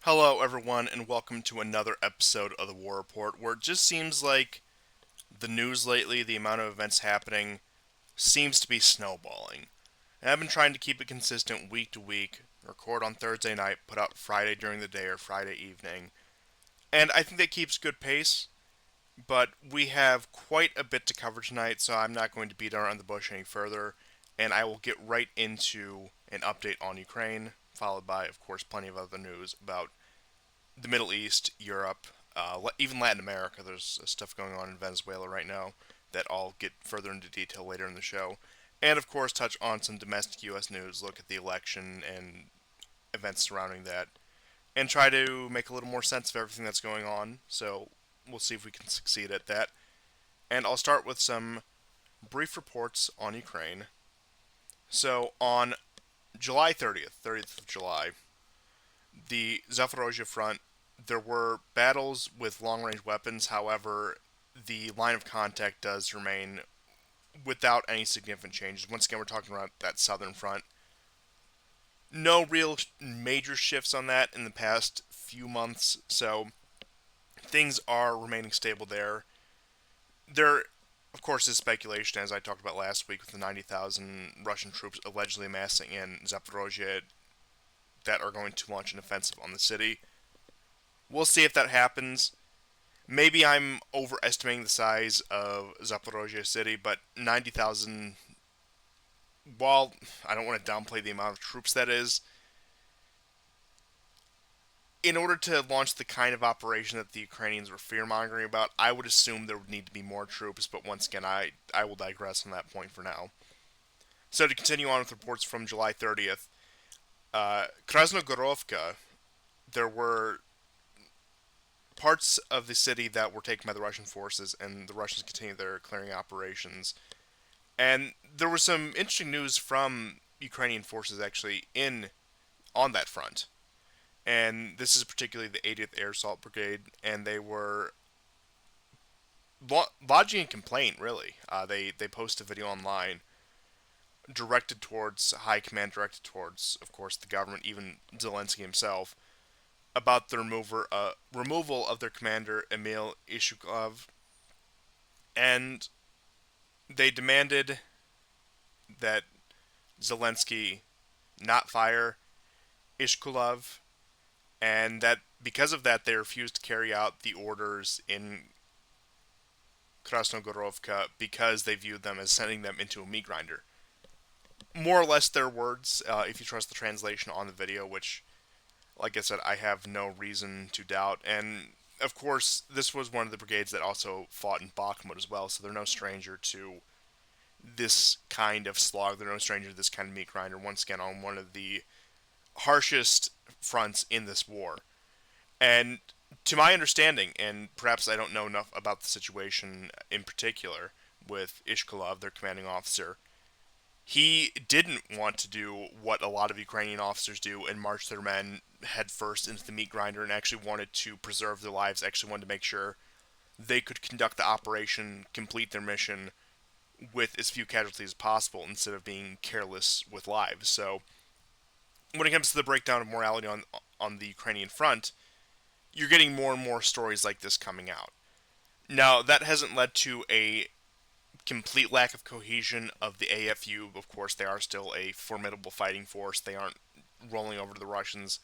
Hello, everyone, and welcome to another episode of the War Report, where it just seems like the news lately, the amount of events happening, seems to be snowballing. And I've been trying to keep it consistent week to week, record on Thursday night, put out Friday during the day or Friday evening. And I think that keeps good pace, but we have quite a bit to cover tonight, so I'm not going to beat around the bush any further, and I will get right into an update on Ukraine, followed by, of course, plenty of other news about the Middle East, Europe, even Latin America. There's stuff going on in Venezuela right now that I'll get further into detail later in the show. And of course, touch on some domestic U.S. news, look at the election and events surrounding that, and try to make a little more sense of everything that's going on. So we'll see if we can succeed at that. And I'll start with some brief reports on Ukraine. So on July 30th of July, the Zaporozhye front, there were battles with long range weapons. However, the line of contact does remain without any significant changes. Once again, we're talking about that southern front. No real major shifts on that in the past few months, so things are remaining stable there. There, of course, is speculation, as I talked about last week, with the 90,000 Russian troops allegedly amassing in Zaporozhye that are going to launch an offensive on the city. We'll see if that happens. Maybe I'm overestimating the size of Zaporozhye city, but 90,000, while I don't want to downplay the amount of troops that is, in order to launch the kind of operation that the Ukrainians were fear-mongering about, I would assume there would need to be more troops, but once again, I will digress on that point for now. So to continue on with reports from July 30th, Krasnogorovka, there were parts of the city that were taken by the Russian forces, and the Russians continued their clearing operations. And there was some interesting news from Ukrainian forces actually in on that front. And this is particularly the 80th Air Assault Brigade, and they were lodging a complaint. Really, they posted a video online directed towards high command, directed towards, of course, the government, even Zelensky himself, about the removal of their commander Emil Ishukov, and they demanded that Zelensky not fire Ishkulov, and that because of that they refused to carry out the orders in Krasnogorovka because they viewed them as sending them into a meat grinder. More or less their words, if you trust the translation on the video, which, like I said, I have no reason to doubt. And of course, this was one of the brigades that also fought in Bakhmut as well, so they're no stranger to this kind of slog. They're no stranger to this kind of meat grinder. Once again, on one of the harshest fronts in this war. And to my understanding, and perhaps I don't know enough about the situation in particular with Ishkulov, their commanding officer, he didn't want to do what a lot of Ukrainian officers do and march their men headfirst into the meat grinder, and actually wanted to preserve their lives, actually wanted to make sure they could conduct the operation, complete their mission with as few casualties as possible instead of being careless with lives. So when it comes to the breakdown of morality on the Ukrainian front, you're getting more and more stories like this coming out. Now, that hasn't led to a complete lack of cohesion of the AFU. Of course, they are still a formidable fighting force. They aren't rolling over to the Russians.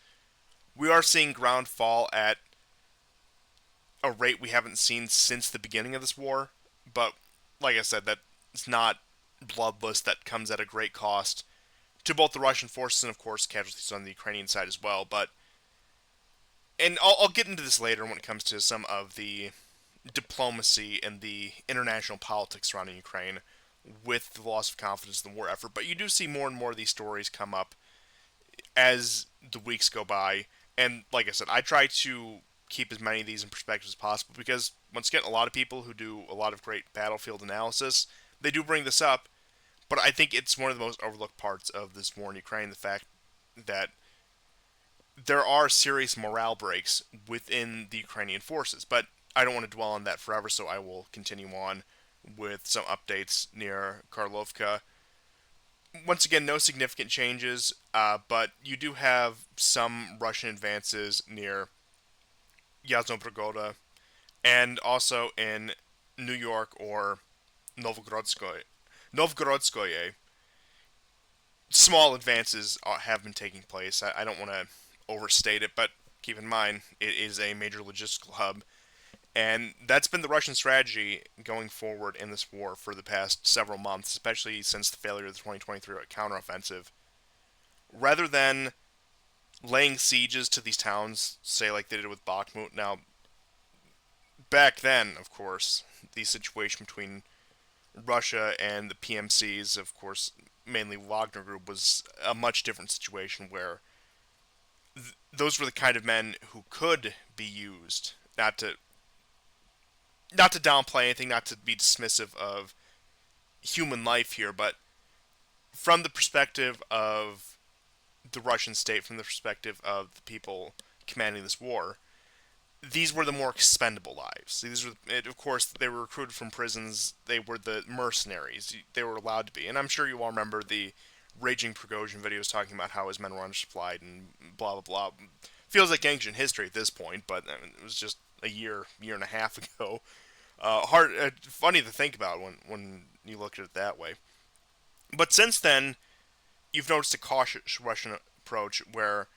We are seeing ground fall at a rate we haven't seen since the beginning of this war. But, like I said, that's not bloodless. That comes at a great cost to both the Russian forces and, of course, casualties on the Ukrainian side as well. But, and I'll get into this later when it comes to some of the diplomacy and the international politics surrounding Ukraine with the loss of confidence in the war effort. But you do see more and more of these stories come up as the weeks go by. And like I said, I try to keep as many of these in perspective as possible because, once again, a lot of people who do a lot of great battlefield analysis, they do bring this up. But I think it's one of the most overlooked parts of this war in Ukraine, the fact that there are serious morale breaks within the Ukrainian forces. But I don't want to dwell on that forever, so I will continue on with some updates near Karlovka. Once again, no significant changes, but you do have some Russian advances near Yasno and also in New York or Novgorodskoye. Novgorodskoye, small advances have been taking place. I don't want to overstate it, but keep in mind it is a major logistical hub, and that's been the Russian strategy going forward in this war for the past several months, especially since the failure of the 2023 counteroffensive. Rather than laying sieges to these towns, say like they did with Bakhmut. Now, back then, of course, the situation between Russia and the PMCs, of course, mainly Wagner Group, was a much different situation where those were the kind of men who could be used. Not to downplay anything, not to be dismissive of human life here, but from the perspective of the Russian state, from the perspective of the people commanding this war, these were the more expendable lives. These were, of course, they were recruited from prisons. They were the mercenaries. They were allowed to be, and I'm sure you all remember the raging Prigozhin videos talking about how his men were undersupplied and blah blah blah. Feels like ancient history at this point, but I mean, it was just a year and a half ago. Funny to think about when you look at it that way. But since then, you've noticed a cautious Russian approach where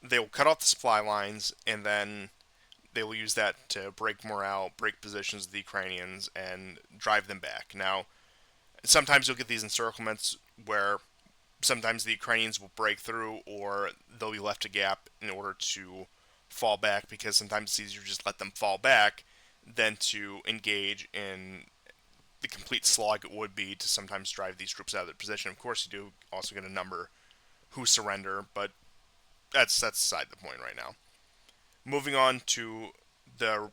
they will cut off the supply lines and then they will use that to break morale, break positions of the Ukrainians, and drive them back. Now, sometimes you'll get these encirclements where sometimes the Ukrainians will break through or they'll be left a gap in order to fall back because sometimes it's easier to just let them fall back than to engage in the complete slog it would be to sometimes drive these troops out of their position. Of course, you do also get a number who surrender, but that's beside the point right now. Moving on to the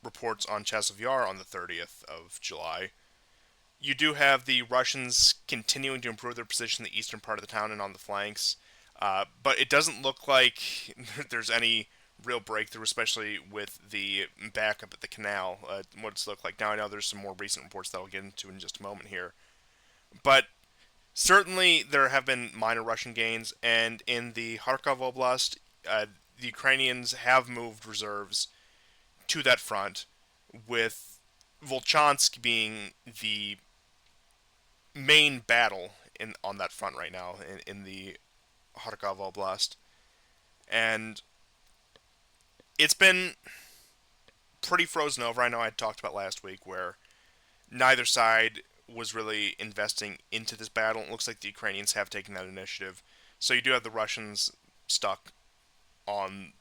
reports on Chasiv Yar on the 30th of July, you do have the Russians continuing to improve their position in the eastern part of the town and on the flanks, but it doesn't look like there's any real breakthrough, especially with the backup at the canal. What it's looked like now. I know there's some more recent reports that I'll get into in just a moment here, but certainly there have been minor Russian gains, and in the Kharkov Oblast, the Ukrainians have moved reserves to that front, with Volchansk being the main battle on that front right now in the Kharkov Oblast. And it's been pretty frozen over. I know I talked about last week where neither side was really investing into this battle. It looks like the Ukrainians have taken that initiative. So you do have the Russians stuck on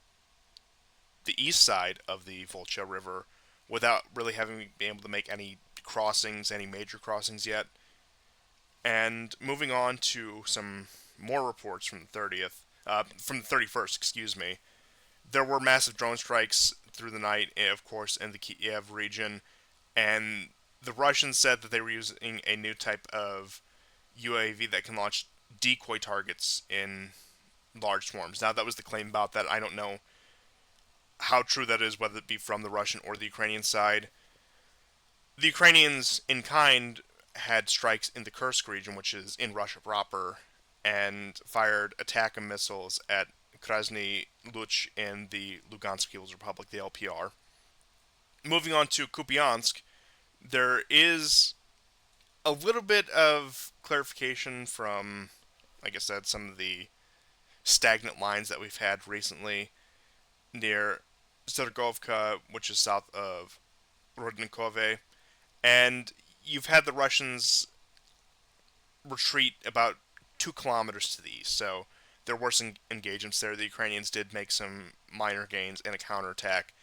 the east side of the Volcha River without really having been able to make any crossings, any major crossings yet. And moving on to some more reports from the 30th, from the 31st, excuse me. There were massive drone strikes through the night, of course, in the Kiev region, and the Russians said that they were using a new type of UAV that can launch decoy targets in large swarms. Now, that was the claim about that. I don't know how true that is, whether it be from the Russian or the Ukrainian side. The Ukrainians, in kind, had strikes in the Kursk region, which is in Russia proper, and fired attack missiles at Krasny Luch in the Lugansk People's Republic, the LPR. Moving on to Kupiansk, there is a little bit of clarification from, like I said, some of the stagnant lines that we've had recently near Zergovka, which is south of Rodnikove, and you've had the Russians retreat about 2 kilometers to the east. So there were some engagements there. The Ukrainians did make some minor gains in a counterattack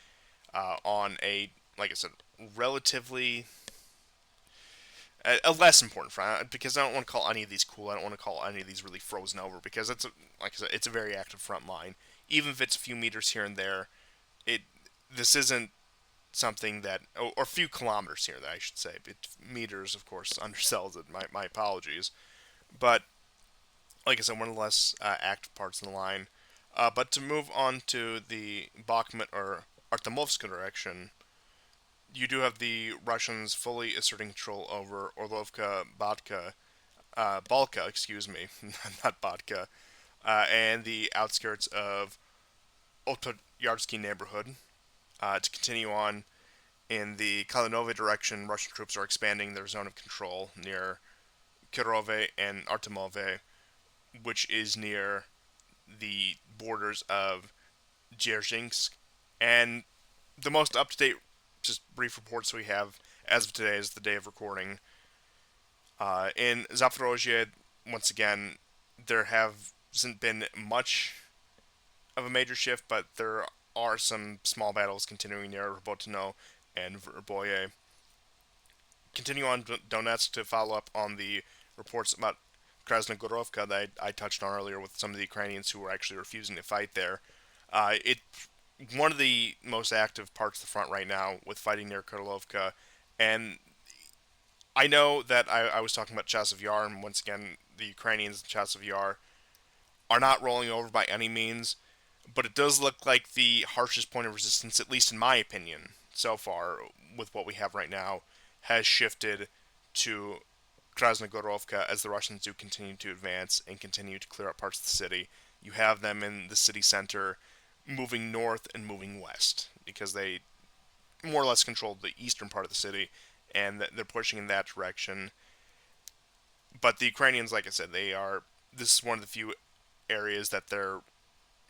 on a, like I said, relatively a less important front, because I don't want to call any of these cool. I don't want to call any of these really frozen over, because it's like I said, it's a very active front line. Even if it's a few meters here and there, it this isn't something that, or a few kilometers here, that I should say. Meters, of course, undersells it. My apologies, but like I said, one of the less active parts in the line. But to move on to the Bakhmut or Artemovsk direction, you do have the Russians fully asserting control over Orlovka, Batka, Balka, excuse me, not Bodka, and the outskirts of Otoyarsky neighborhood. To continue on in the Kalinove direction, Russian troops are expanding their zone of control near Kirove and Artemove, which is near the borders of Dzerzhinsk. And the most up to date, just brief reports we have as of today, is the day of recording. In Zaporozhye, once again, there hasn't been much of a major shift, but there are some small battles continuing near Robotino and Verboye. Continue on Donetsk to follow up on the reports about Krasnogorovka that I touched on earlier with some of the Ukrainians who were actually refusing to fight there. It's one of the most active parts of the front right now with fighting near Kurilovka, and I know that I was talking about Chasiv Yar, and once again, the Ukrainians in Chasiv Yar are not rolling over by any means, but it does look like the harshest point of resistance, at least in my opinion, so far, with what we have right now, has shifted to Krasnogorovka as the Russians do continue to advance and continue to clear up parts of the city. You have them in the city center moving north and moving west because they more or less control the eastern part of the city and they're pushing in that direction. But the Ukrainians, like I said, this is one of the few areas that they're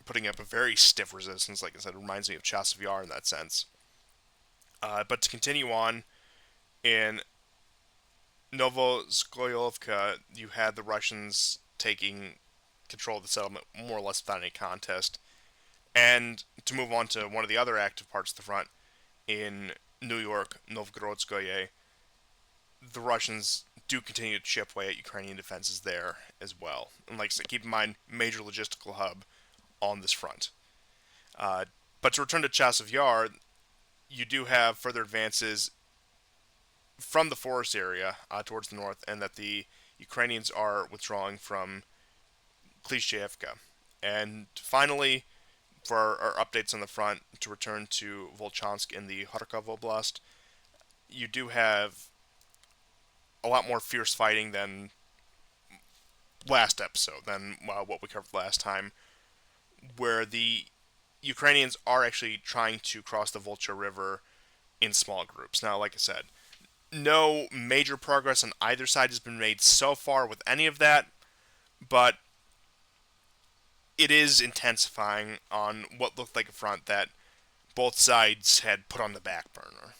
putting up a very stiff resistance. Like I said, it reminds me of Chasiv Yar in that sense. But to continue on, in Novoskoyovka, you had the Russians taking control of the settlement more or less without any contest. And to move on to one of the other active parts of the front, in New York, Novgorodskoye, the Russians do continue to chip away at Ukrainian defenses there as well. And like I said, keep in mind, major logistical hub on this front. Uh, but to return to Chasiv Yar, you do have further advances from the forest area towards the north, and that the Ukrainians are withdrawing from Klishchevka. And finally, for our updates on the front, to return to Volchansk in the Kharkov Oblast, you do have a lot more fierce fighting than last episode, than what we covered last time, where the Ukrainians are actually trying to cross the Volcha River in small groups. Now, like I said, no major progress on either side has been made so far with any of that, but it is intensifying on what looked like a front that both sides had put on the back burner.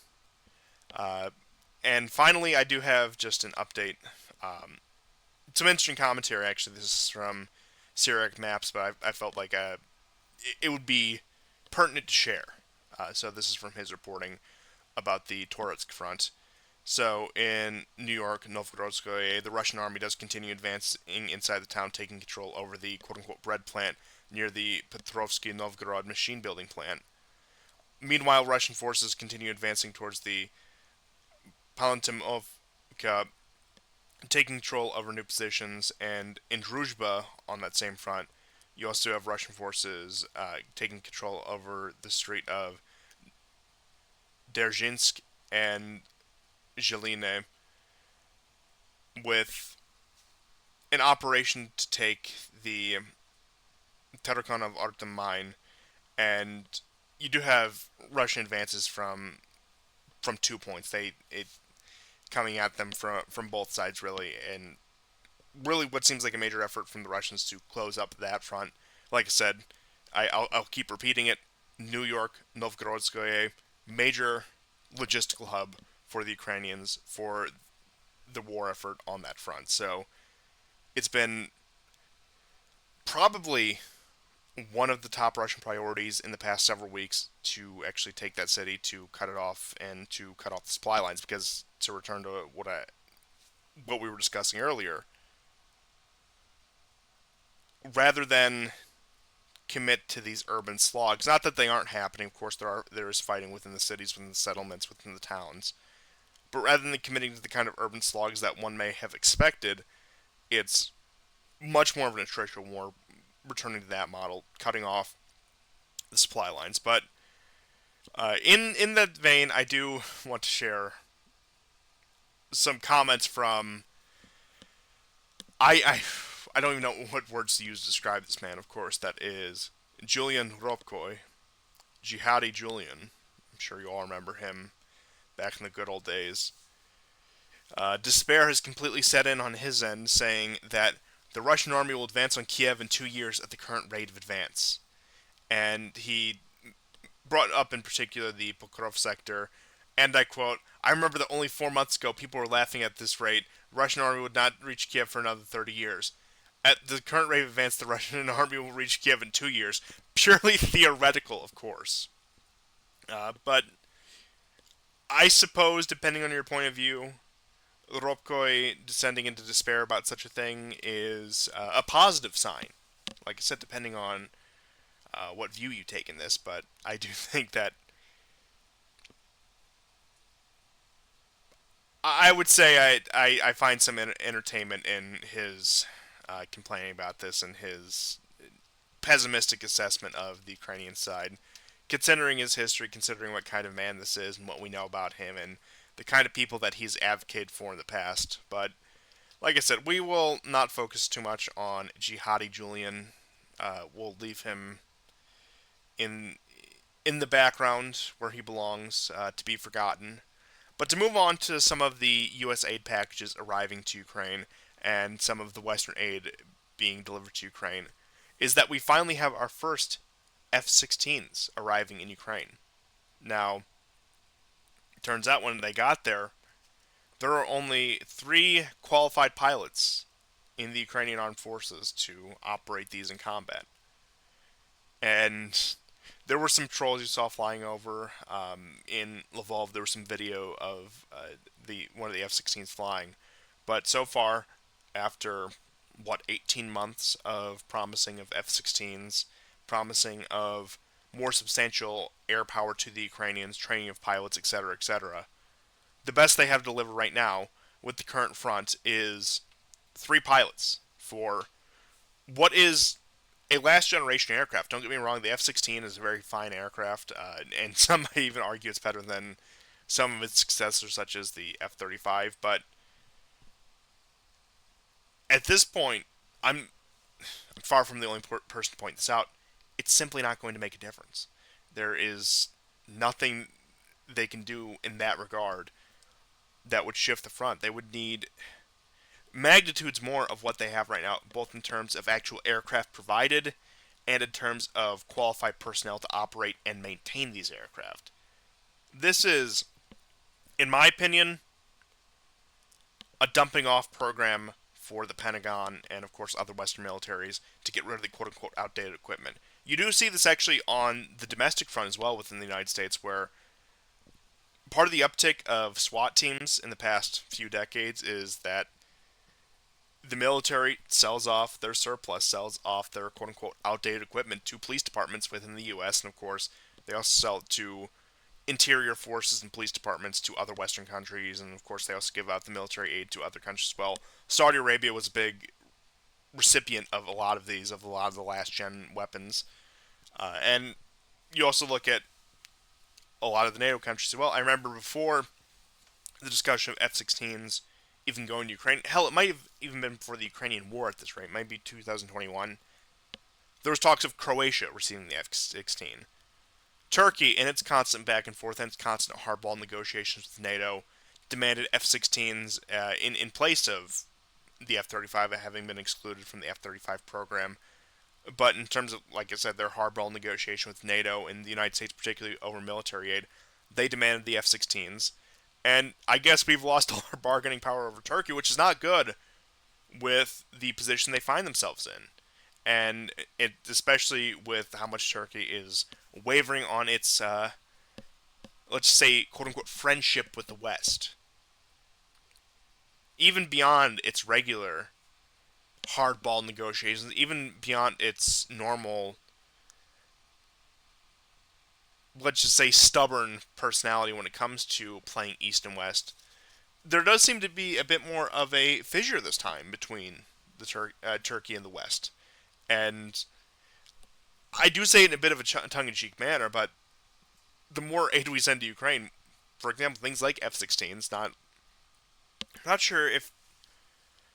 Uh, and finally, I do have just an update. Some interesting commentary, actually. This is from Syriac Maps, but I felt like it would be pertinent to share. So this is from his reporting about the Toretsk front. So in New York, Novgorodskoye, the Russian army does continue advancing inside the town, taking control over the quote-unquote bread plant near the Petrovsky Novgorod machine building plant. Meanwhile, Russian forces continue advancing towards the Palantimovka, taking control over new positions, and in Druzhba, on that same front, you also have Russian forces taking control over the street of Derzhinsk and Zheline, with an operation to take the Terrakan of Artem mine, and you do have Russian advances from 2 points. It coming at them from both sides really, and really what seems like a major effort from the Russians to close up that front. Like I said, I'll keep repeating it. New York, Novgorodskoye, major logistical hub for the Ukrainians for the war effort on that front. So it's been probably one of the top Russian priorities in the past several weeks to actually take that city, to cut it off, and to cut off the supply lines. Because to return to what we were discussing earlier, rather than commit to these urban slogs, not that they aren't happening. Of course, there is fighting within the cities, within the settlements, within the towns. But rather than committing to the kind of urban slogs that one may have expected, it's much more of an attritional war, returning to that model, cutting off the supply lines. But in that vein, I do want to share some comments from I don't even know what words to use to describe this man. Of course, that is Julian Ropkoi, Jihadi Julian. I'm sure you all remember him back in the good old days. Despair has completely set in on his end, saying that the Russian army will advance on Kiev in 2 years at the current rate of advance. And he brought up in particular the Pokrov sector, and I quote, I remember that only 4 months ago people were laughing at this rate. The Russian army would not reach Kiev for another 30 years. At the current rate of advance, the Russian army will reach Kiev in 2 years. Purely theoretical, of course. But I suppose, depending on your point of view, Ropkoi descending into despair about such a thing is a positive sign. Like I said, depending on what view you take in this, but I do think that I would say I find some entertainment in his complaining about this and his pessimistic assessment of the Ukrainian side, considering his history, considering what kind of man this is and what we know about him and the kind of people that he's advocated for in the past. But like I said, we will not focus too much on Jihadi Julian. We'll leave him in in the background where he belongs, to be forgotten. But to move on to some of the U.S. aid packages arriving to Ukraine and some of the Western aid being delivered to Ukraine, is that we finally have our first F-16s arriving in Ukraine. Now, it turns out when they got there, there are only 3 qualified pilots in the Ukrainian armed forces to operate these in combat. And there were some trolls you saw flying over in Lvov. There was some video of the one of the F-16s flying, but so far, after 18 months of promising of F-16s, promising of more substantial air power to the Ukrainians, training of pilots, etc., etc., the best they have to deliver right now with the current front is 3 pilots for what is a last generation aircraft. Don't get me wrong, the F-16 is a very fine aircraft, and some might even argue it's better than some of its successors, such as the F-35. But at this point, I'm far from the only person to point this out. It's simply not going to make a difference. There is nothing they can do in that regard that would shift the front. They would need magnitudes more of what they have right now, both in terms of actual aircraft provided and in terms of qualified personnel to operate and maintain these aircraft. This is, in my opinion, a dumping off program for the Pentagon and, of course, other Western militaries to get rid of the quote-unquote outdated equipment. You do see this actually on the domestic front as well within the United States, where part of the uptick of SWAT teams in the past few decades is that the military sells off their surplus, sells off their quote-unquote outdated equipment to police departments within the U.S., and of course, they also sell it to interior forces and police departments to other Western countries, and of course, they also give out the military aid to other countries as well. Saudi Arabia was a big recipient of a lot of these, of a lot of the last-gen weapons. And you also look at a lot of the NATO countries as well. I remember before the discussion of F-16s even going to Ukraine, hell, it might have even been before the Ukrainian war at this rate, it might be 2021, there was talks of Croatia receiving the F-16. Turkey, in its constant back and forth and its constant hardball negotiations with NATO, demanded F-16s in place of the F-35 having been excluded from the F-35 program. But in terms of, like I said, their hardball negotiation with NATO and the United States, particularly over military aid, they demanded the F-16s. And I guess we've lost all our bargaining power over Turkey, which is not good with the position they find themselves in. And it, especially with how much Turkey is wavering on its, let's say, quote-unquote, friendship with the West. Even beyond its regular hardball negotiations, even beyond its normal, let's just say, stubborn personality when it comes to playing East and West, there does seem to be a bit more of a fissure this time between the Turkey and the West. And I do say it in a bit of a tongue-in-cheek manner, but the more aid we send to Ukraine, for example, things like F-16s, not sure if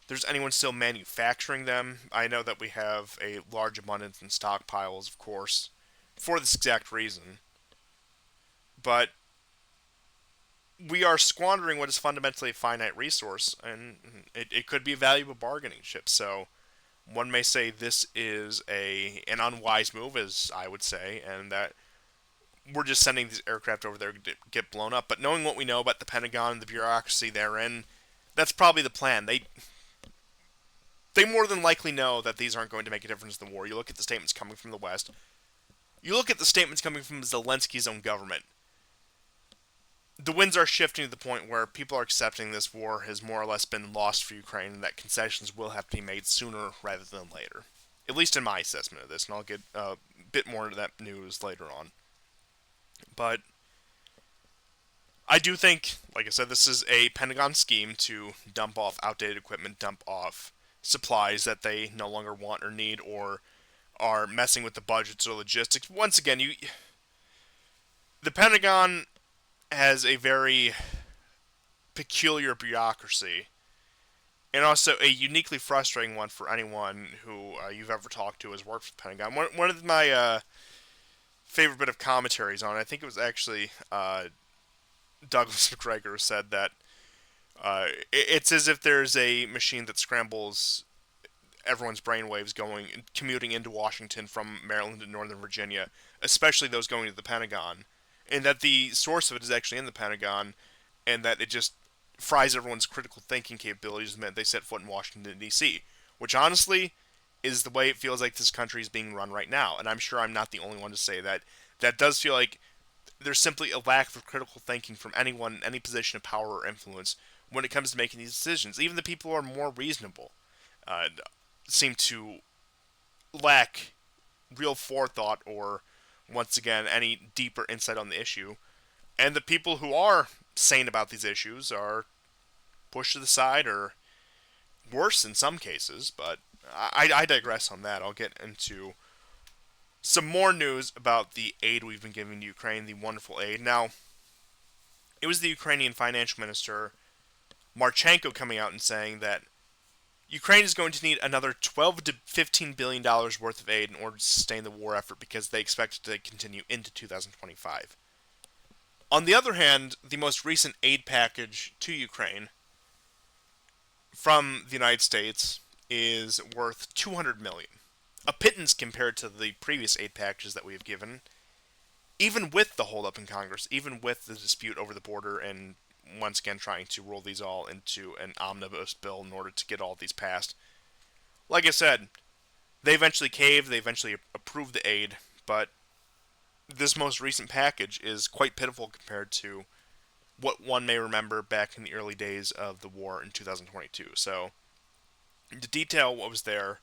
there's anyone still manufacturing them. I know that we have a large abundance in stockpiles, of course, for this exact reason. But we are squandering what is fundamentally a finite resource, and it could be a valuable bargaining chip. So one may say this is an unwise move, as I would say, and that we're just sending these aircraft over there to get blown up. But knowing what we know about the Pentagon and the bureaucracy therein, that's probably the plan. They more than likely know that these aren't going to make a difference in the war. You look at the statements coming from the West. You look at the statements coming from Zelensky's own government. The winds are shifting to the point where people are accepting this war has more or less been lost for Ukraine and that concessions will have to be made sooner rather than later. At least in my assessment of this, and I'll get a bit more into that news later on. But I do think, like I said, this is a Pentagon scheme to dump off outdated equipment, dump off supplies that they no longer want or need, or are messing with the budgets or logistics. Once again, the Pentagon has a very peculiar bureaucracy, and also a uniquely frustrating one for anyone who you've ever talked to has worked for the Pentagon. One of my favorite bit of commentaries on it, I think it was actually Douglas McGregor said that it's as if there's a machine that scrambles everyone's brainwaves commuting into Washington from Maryland and Northern Virginia, especially those going to the Pentagon, and that the source of it is actually in the Pentagon, and that it just fries everyone's critical thinking capabilities the minute they set foot in Washington, D.C., which honestly is the way it feels like this country is being run right now, and I'm sure I'm not the only one to say that. That does feel like there's simply a lack of critical thinking from anyone in any position of power or influence when it comes to making these decisions. Even the people who are more reasonable seem to lack real forethought or, once again, any deeper insight on the issue. And the people who are sane about these issues are pushed to the side or worse in some cases, but I digress on that. I'll get into some more news about the aid we've been giving to Ukraine, the wonderful aid. Now, it was the Ukrainian financial minister, Marchenko, coming out and saying that Ukraine is going to need another $12 to $15 billion worth of aid in order to sustain the war effort because they expect it to continue into 2025. On the other hand, the most recent aid package to Ukraine from the United States is worth $200 million. A pittance compared to the previous aid packages that we have given, even with the holdup in Congress, even with the dispute over the border and once again trying to roll these all into an omnibus bill in order to get all these passed. Like I said, they eventually caved, they eventually approved the aid, but this most recent package is quite pitiful compared to what one may remember back in the early days of the war in 2022. So, to detail what was there,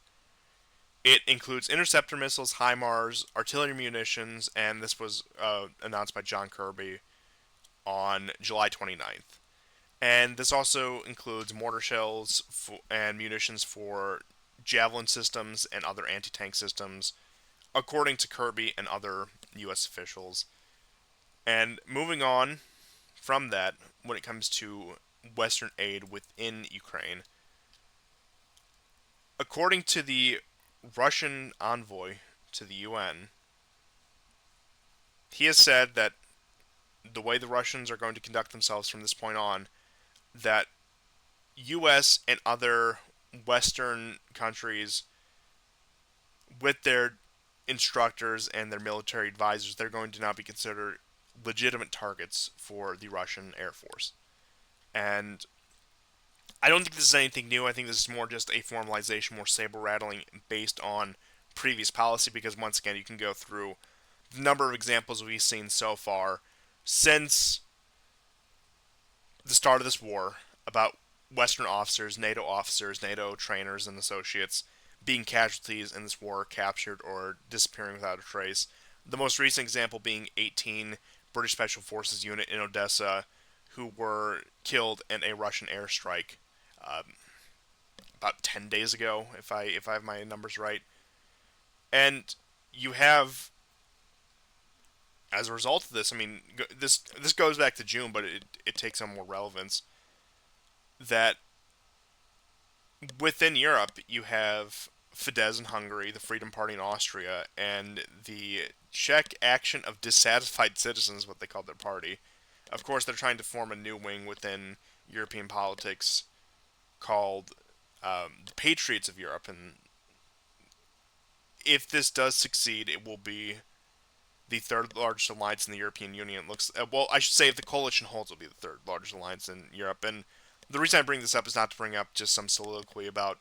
it includes interceptor missiles, HIMARS, artillery munitions, and this was announced by John Kirby on July 29th. And this also includes mortar shells and munitions for Javelin systems and other anti-tank systems, according to Kirby and other U.S. officials. And moving on from that, when it comes to Western aid within Ukraine, according to the Russian envoy to the UN, he has said that the way the Russians are going to conduct themselves from this point on, that U.S. and other Western countries, with their instructors and their military advisors, they're going to now be considered legitimate targets for the Russian Air Force. And I don't think this is anything new. I think this is more just a formalization, more saber-rattling based on previous policy, because once again, you can go through the number of examples we've seen so far since the start of this war about Western officers, NATO trainers, and associates being casualties in this war, captured or disappearing without a trace. The most recent example being 18 British Special Forces unit in Odessa who were killed in a Russian airstrike about 10 days ago, if I have my numbers right. And you have, as a result of this, I mean, this goes back to June, but it takes on more relevance, that within Europe, you have Fidesz in Hungary, the Freedom Party in Austria, and the Czech Action of Dissatisfied Citizens, what they call their party. Of course, they're trying to form a new wing within European politics called the Patriots of Europe, and if this does succeed, it will be the third largest alliance in the European Union. Looks well, I should say if the coalition holds, it will be the third largest alliance in Europe. And the reason I bring this up is not to bring up just some soliloquy about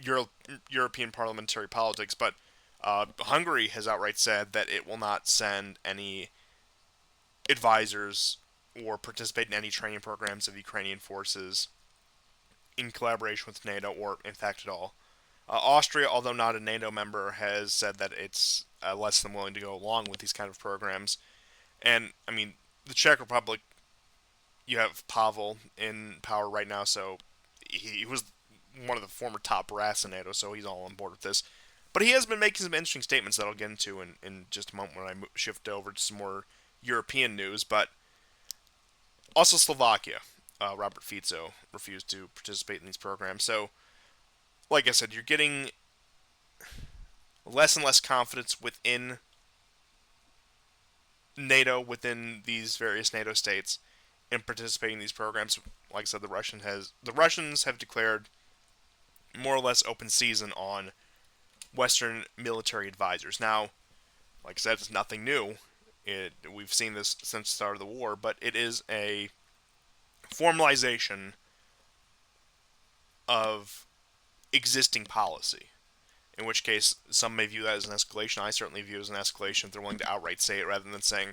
Euro- European parliamentary politics, but Hungary has outright said that it will not send any advisors or participate in any training programs of Ukrainian forces in collaboration with NATO or, in fact, at all. Austria, although not a NATO member, has said that it's less than willing to go along with these kind of programs. And, I mean, the Czech Republic, you have Pavel in power right now, so he was one of the former top brass in NATO, so he's all on board with this. But he has been making some interesting statements that I'll get into in just a moment when I shift over to some more European news. But also Slovakia, Robert Fico refused to participate in these programs. So, like I said, you're getting less and less confidence within NATO, within these various NATO states, in participating in these programs. Like I said, the Russians have declared more or less open season on Western military advisors. Now, like I said, it's nothing new. We've seen this since the start of the war, but it is a formalization of existing policy. In which case, some may view that as an escalation. I certainly view it as an escalation if they're willing to outright say it rather than saying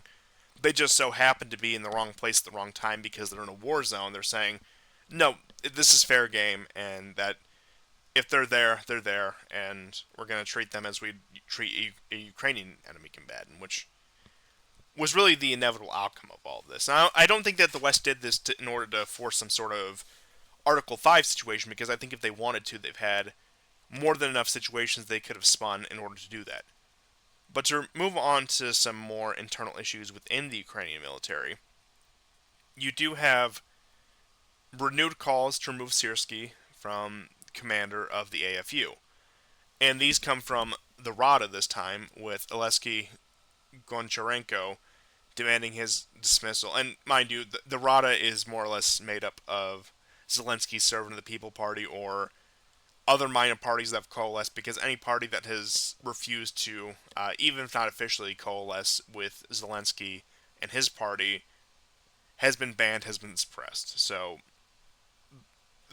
they just so happen to be in the wrong place at the wrong time because they're in a war zone. They're saying, no, this is fair game, and that if they're there, they're there, and we're going to treat them as we treat a Ukrainian enemy combatant, which was really the inevitable outcome of all of this. Now, I don't think that the West did this in order to force some sort of Article 5 situation, because I think if they wanted to, they've had more than enough situations they could have spun in order to do that. But to move on to some more internal issues within the Ukrainian military, you do have renewed calls to remove Syrskyi from commander of the AFU. And these come from the Rada this time, with Alexei Goncharenko demanding his dismissal. And mind you, the Rada is more or less made up of Zelensky's Servant of the People Party or other minor parties that have coalesced, because any party that has refused to, even if not officially, coalesce with Zelensky and his party has been banned, has been suppressed. So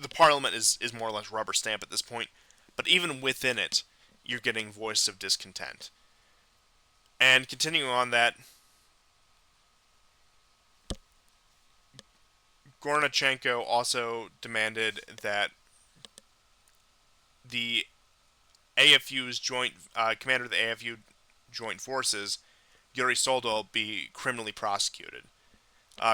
the parliament is more or less rubber stamp at this point, but even within it, you're getting voices of discontent. And continuing on that, Gornachenko also demanded that the AFU's joint commander of the AFU Joint Forces, Yuri Soldal, be criminally prosecuted,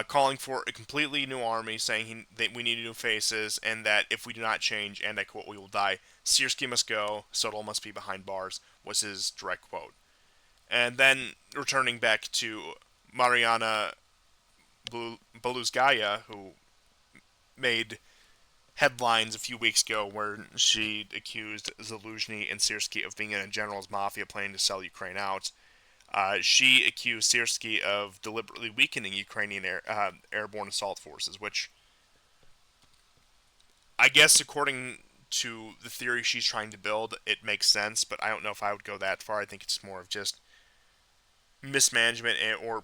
calling for a completely new army, saying that we need new faces, and that if we do not change, and I quote, we will die. Syrskyi must go, Soldal must be behind bars, was his direct quote. And then returning back to Mariana Beluzgaya, who made headlines a few weeks ago where she accused Zaluzhny and Syrskyi of being in a general's mafia planning to sell Ukraine out. She accused Syrskyi of deliberately weakening Ukrainian airborne assault forces, which I guess according to the theory she's trying to build, it makes sense, but I don't know if I would go that far. I think it's more of just mismanagement or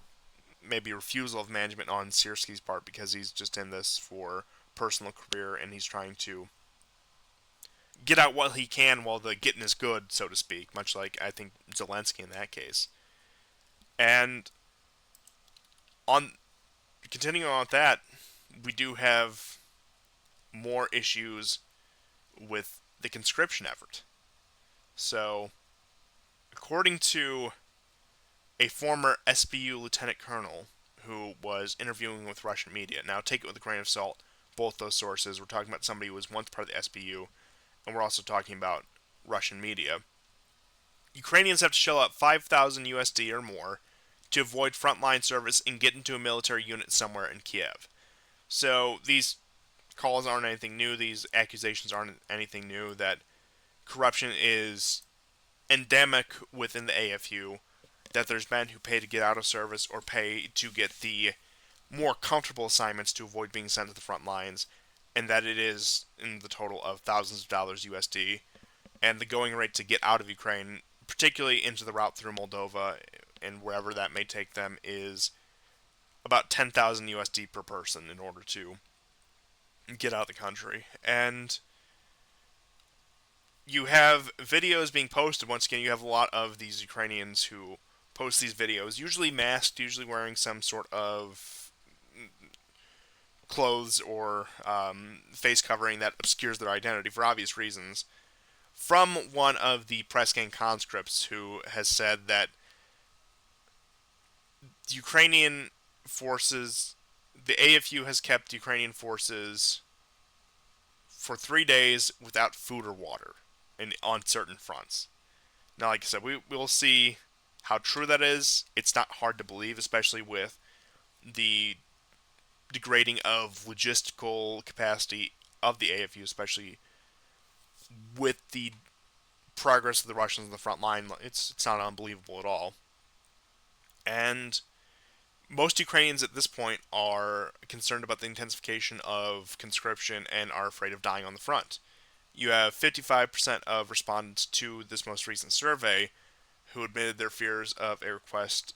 maybe refusal of management on Syrskyi's part, because he's just in this for personal career and he's trying to get out what he can while the getting is good, so to speak, much like I think Zelensky in that case. And on continuing on with that, we do have more issues with the conscription effort. So, according to a former SBU lieutenant colonel who was interviewing with Russian media, now take it with a grain of salt, both those sources, we're talking about somebody who was once part of the SBU, and we're also talking about Russian media. Ukrainians have to shell out 5,000 USD or more to avoid frontline service and get into a military unit somewhere in Kiev. So these calls aren't anything new. These accusations aren't anything new. That corruption is endemic within the AFU. That there's men who pay to get out of service or pay to get the more comfortable assignments to avoid being sent to the front lines, and that it is in the total of thousands of dollars USD. And the going rate to get out of Ukraine, particularly into the route through Moldova and wherever that may take them, is about 10,000 USD per person in order to get out of the country. And you have videos being posted. Once again, you have a lot of these Ukrainians who post these videos, usually masked, usually wearing some sort of clothes or face covering that obscures their identity for obvious reasons, from one of the press gang conscripts who has said that Ukrainian forces, the AFU has kept Ukrainian forces for 3 days without food or water on certain fronts. Now, like I said, we'll see how true that is. It's not hard to believe, especially with the degrading of logistical capacity of the AFU, especially with the progress of the Russians on the front line. It's not unbelievable at all. And most Ukrainians at this point are concerned about the intensification of conscription and are afraid of dying on the front. You have 55% of respondents to this most recent survey who admitted their fears of a request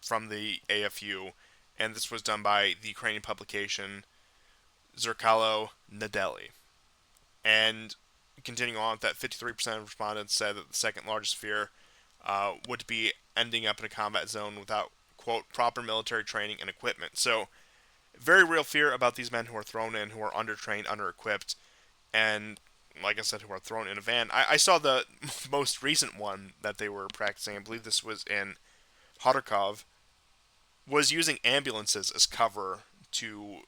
from the AFU, and this was done by the Ukrainian publication Zerkalo Nedeli. And continuing on with that, 53% of respondents said that the second largest fear would be ending up in a combat zone without, quote, proper military training and equipment. So, very real fear about these men who are thrown in, who are undertrained, under-equipped, and, like I said, who are thrown in a van. I saw the most recent one that they were practicing, I believe this was in Kharkov, was using ambulances as cover to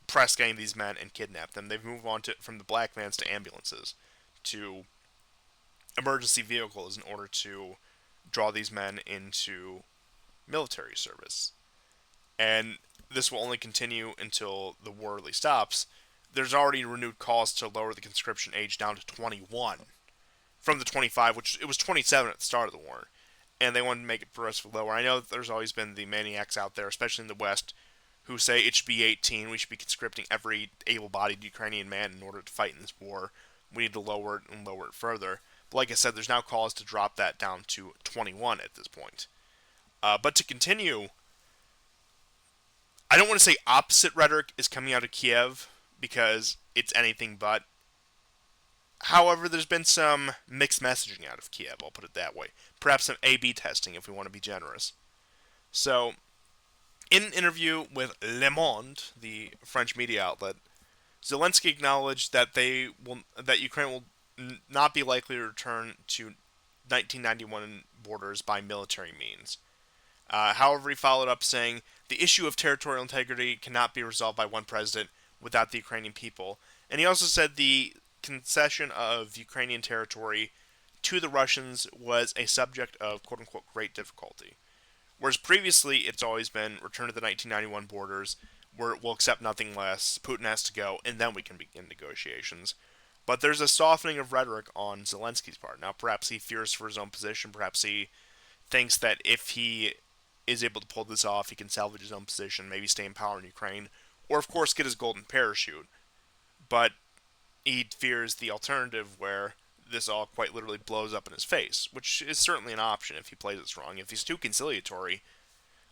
press gang these men and kidnap them. They've moved on from the black vans to ambulances to emergency vehicles in order to draw these men into military service. And this will only continue until the war really stops. There's already renewed calls to lower the conscription age down to 21 from the 25, which it was 27 at the start of the war, and they wanted to make it progressively lower. I know that there's always been the maniacs out there, especially in the West, who say it should be 18. We should be conscripting every able-bodied Ukrainian man in order to fight in this war. We need to lower it and lower it further. But like I said, there's now calls to drop that down to 21 at this point. But to continue, I don't want to say opposite rhetoric is coming out of Kiev, because it's anything but. However, there's been some mixed messaging out of Kiev, I'll put it that way. Perhaps some A-B testing if we want to be generous. So, in an interview with Le Monde, the French media outlet, Zelensky acknowledged that Ukraine will not be likely to return to 1991 borders by military means. However, he followed up saying, the issue of territorial integrity cannot be resolved by one president without the Ukrainian people. And he also said the concession of Ukrainian territory to the Russians was a subject of quote-unquote great difficulty. Whereas previously it's always been return to the 1991 borders, where we'll accept nothing less, Putin has to go, and then we can begin negotiations. But there's a softening of rhetoric on Zelensky's part. Now perhaps he fears for his own position, perhaps he thinks that if he is able to pull this off, he can salvage his own position, maybe stay in power in Ukraine, or of course get his golden parachute. But he fears the alternative where this all quite literally blows up in his face, which is certainly an option if he plays it wrong. If he's too conciliatory,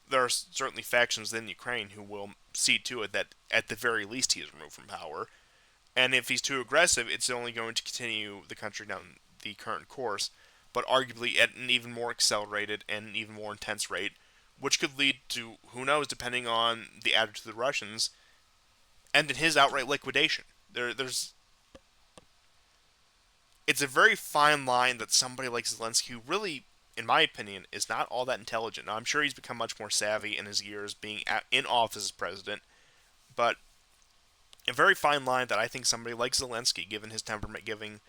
there are certainly factions within Ukraine who will see to it that at the very least he is removed from power. And if he's too aggressive, it's only going to continue the country down the current course, but arguably at an even more accelerated and an even more intense rate, which could lead to, who knows, depending on the attitude of the Russians, and in his outright liquidation. It's a very fine line that somebody like Zelensky, who really, in my opinion, is not all that intelligent. Now, I'm sure he's become much more savvy in his years being in office as president, but a very fine line that I think somebody like Zelensky, given his temperament, given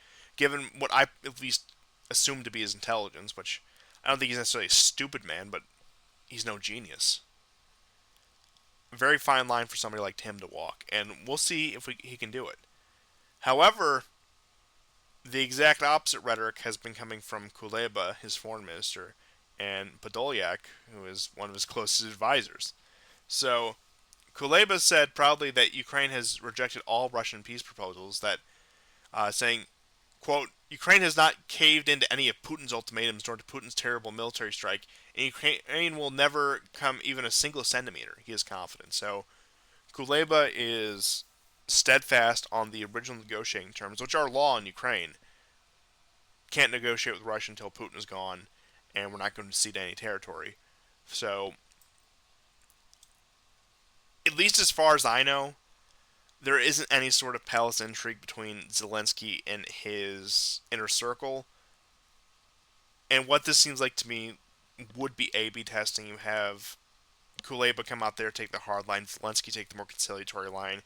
what I at least assume to be his intelligence, which I don't think he's necessarily a stupid man, but he's no genius. A very fine line for somebody like him to walk, and we'll see if he can do it. However, the exact opposite rhetoric has been coming from Kuleba, his foreign minister, and Podolyak, who is one of his closest advisors. So Kuleba said proudly that Ukraine has rejected all Russian peace proposals, that saying, quote, Ukraine has not caved into any of Putin's ultimatums nor to Putin's terrible military strike, and Ukraine will never come even a single centimeter, he is confident. So Kuleba is steadfast on the original negotiating terms, which are law in Ukraine. Can't negotiate with Russia until Putin is gone, and we're not going to cede any territory. So, at least as far as I know, there isn't any sort of palace intrigue between Zelensky and his inner circle. And what this seems like to me would be A/B testing. You have Kuleba come out there, take the hard line, Zelensky take the more conciliatory line,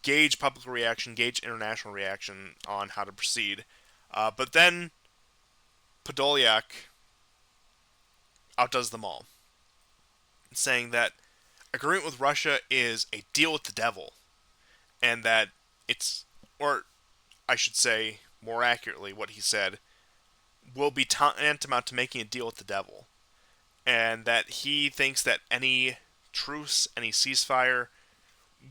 gauge public reaction, gauge international reaction on how to proceed. But then Podolyak outdoes them all, saying that agreement with Russia is a deal with the devil, and that it's, or I should say more accurately, what he said will be tantamount to making a deal with the devil, and that he thinks that any truce, any ceasefire,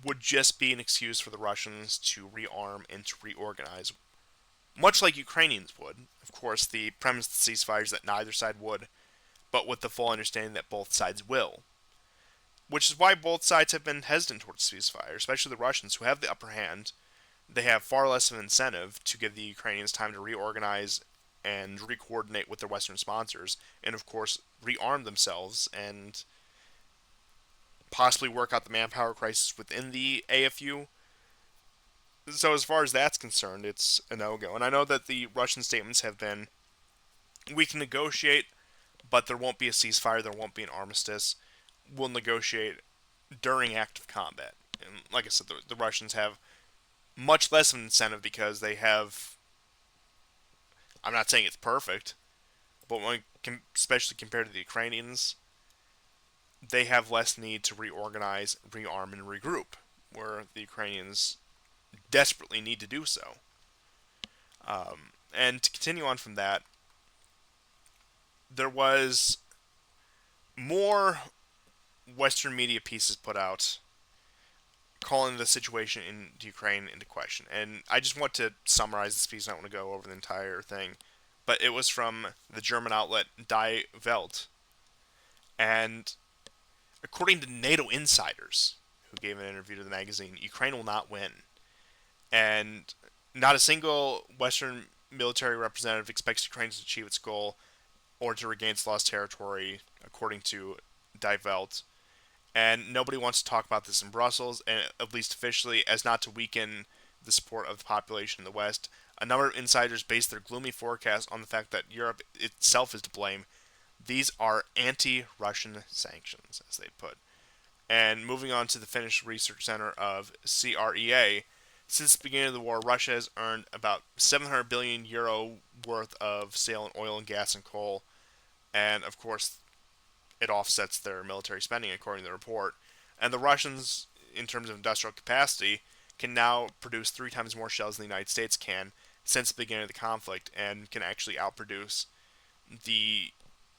would just be an excuse for the Russians to rearm and to reorganize, much like Ukrainians would. Of course, the premise of the ceasefire is that neither side would, but with the full understanding that both sides will. Which is why both sides have been hesitant towards ceasefire, especially the Russians, who have the upper hand. They have far less of an incentive to give the Ukrainians time to reorganize and re-coordinate with their Western sponsors, and of course, rearm themselves and possibly work out the manpower crisis within the AFU. So as far as that's concerned, it's a no-go. And I know that the Russian statements have been, we can negotiate, but there won't be a ceasefire, there won't be an armistice. We'll negotiate during active combat. And like I said, the Russians have much less of an incentive because they have, I'm not saying it's perfect, but especially compared to the Ukrainians, they have less need to reorganize, rearm, and regroup, where the Ukrainians desperately need to do so. And to continue on from that, there was more Western media pieces put out calling the situation in Ukraine into question. And I just want to summarize this piece. I don't want to go over the entire thing. But it was from the German outlet Die Welt. And according to NATO insiders, who gave an interview to the magazine, Ukraine will not win. And not a single Western military representative expects Ukraine to achieve its goal or to regain its lost territory, according to Die Welt. And nobody wants to talk about this in Brussels, and at least officially, as not to weaken the support of the population in the West. A number of insiders base their gloomy forecast on the fact that Europe itself is to blame. These are anti-Russian sanctions, as they put. And moving on to the Finnish Research Center of CREA, since the beginning of the war, Russia has earned about €700 billion worth of sale in oil and gas and coal, and of course, it offsets their military spending, according to the report. And the Russians, in terms of industrial capacity, can now produce 3 times more shells than the United States can since the beginning of the conflict, and can actually outproduce the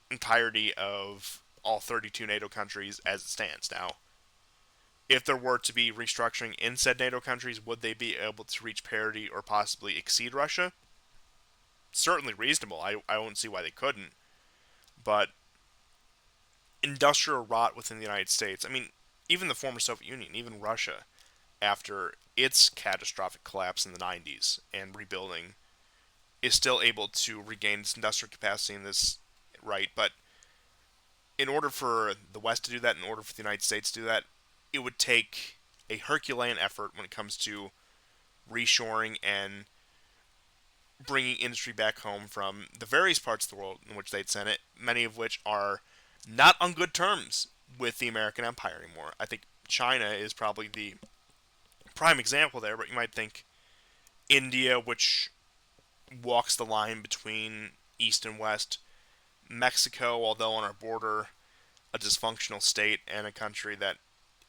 entirety of all 32 NATO countries as it stands now. If there were to be restructuring in said NATO countries, would they be able to reach parity or possibly exceed Russia? Certainly reasonable. I won't see why they couldn't. But industrial rot within the United States, I mean, even the former Soviet Union, even Russia, after its catastrophic collapse in the 90s and rebuilding, is still able to regain its industrial capacity in this right. But in order for the West to do that, in order for the United States to do that, it would take a Herculean effort when it comes to reshoring and bringing industry back home from the various parts of the world in which they'd sent it, many of which are not on good terms with the American empire anymore. I think China is probably the prime example there, but you might think India, which walks the line between East and West, Mexico, although on our border, a dysfunctional state and a country that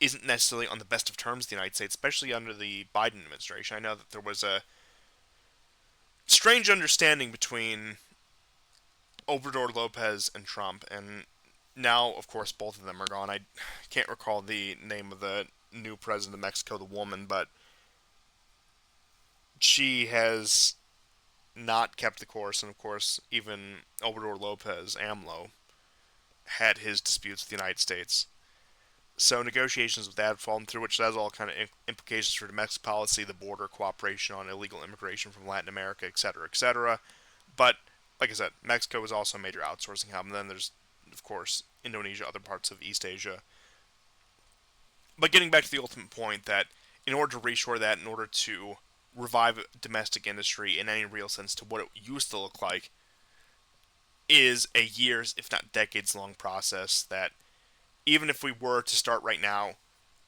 isn't necessarily on the best of terms with the United States, especially under the Biden administration. I know that there was a strange understanding between Obrador Lopez and Trump, and now, of course, both of them are gone. I can't recall the name of the new president of Mexico, the woman, but she has not kept the course, and of course, even Obrador Lopez, AMLO, had his disputes with the United States. So negotiations with that have fallen through, which has all kind of implications for domestic policy, the border, cooperation on illegal immigration from Latin America, etc., etc. But like I said, Mexico is also a major outsourcing hub, and then there's, of course, Indonesia, other parts of East Asia. But getting back to the ultimate point, that in order to reshore that, in order to revive domestic industry in any real sense to what it used to look like, is a years, if not decades long process that even if we were to start right now,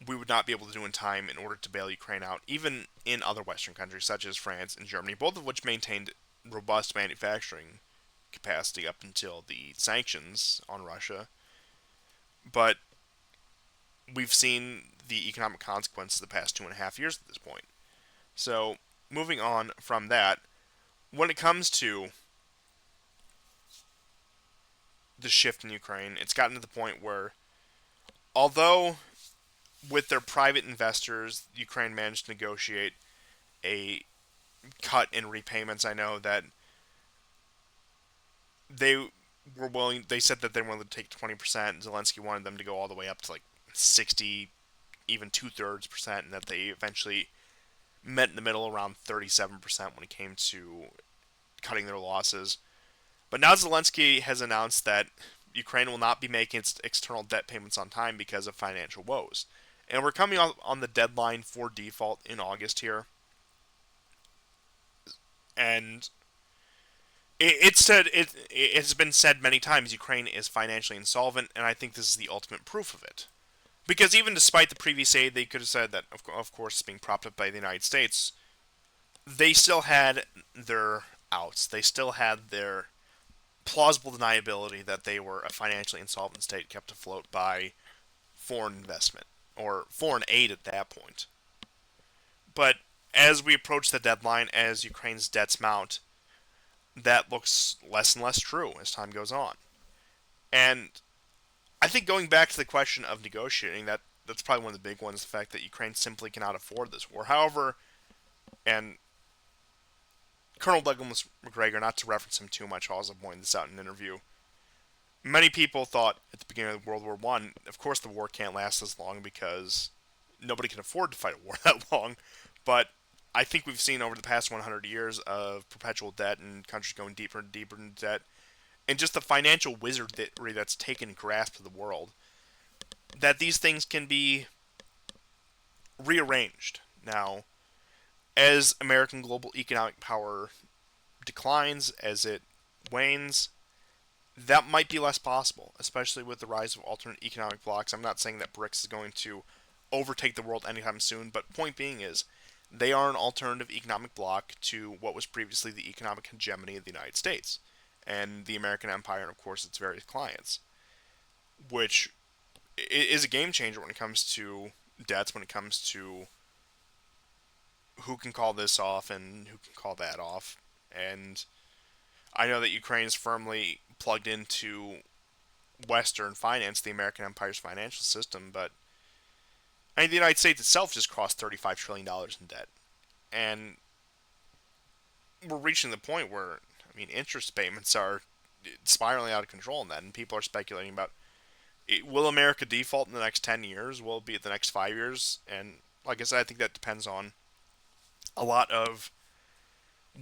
we would not be able to do in time in order to bail Ukraine out, even in other Western countries such as France and Germany, both of which maintained robust manufacturing capacity up until the sanctions on Russia. But we've seen the economic consequences the past 2.5 years at this point. So, moving on from that, when it comes to the shift in Ukraine, it's gotten to the point where, although with their private investors, Ukraine managed to negotiate a cut in repayments. I know that they were willing. They said that they were willing to take 20%. Zelensky wanted them to go all the way up to like 60, even 2/3%, and that they eventually met in the middle around 37% when it came to cutting their losses. But now Zelensky has announced that Ukraine will not be making its external debt payments on time because of financial woes. And we're coming on the deadline for default in August here. And it's been said many times Ukraine is financially insolvent, and I think this is the ultimate proof of it. Because even despite the previous aid, they could have said that, of course, it's being propped up by the United States. They still had their outs. They still had their plausible deniability that they were a financially insolvent state kept afloat by foreign investment, or foreign aid at that point. But as we approach the deadline, as Ukraine's debts mount, that looks less and less true as time goes on. And I think going back to the question of negotiating, that's probably one of the big ones, the fact that Ukraine simply cannot afford this war. However, and Colonel Douglas McGregor, not to reference him too much, also pointed this out in an interview, many people thought at the beginning of World War One, of course the war can't last as long because nobody can afford to fight a war that long. But I think we've seen over the past 100 years of perpetual debt and countries going deeper and deeper into debt, and just the financial wizardry that's taken grasp of the world, that these things can be rearranged. Now, as American global economic power declines, as it wanes, that might be less possible, especially with the rise of alternate economic blocks. I'm not saying that BRICS is going to overtake the world anytime soon, but point being is, they are an alternative economic bloc to what was previously the economic hegemony of the United States and the American empire, and of course its various clients, which is a game changer when it comes to debts, when it comes to who can call this off and who can call that off. And I know that Ukraine is firmly plugged into Western finance, the American empire's financial system, but I mean, the United States itself just crossed $35 trillion in debt. And we're reaching the point where, I mean, interest payments are spiraling out of control in that, and people are speculating about, will America default in the next 10 years? Will it be the next 5 years? And like I said, I think that depends on a lot of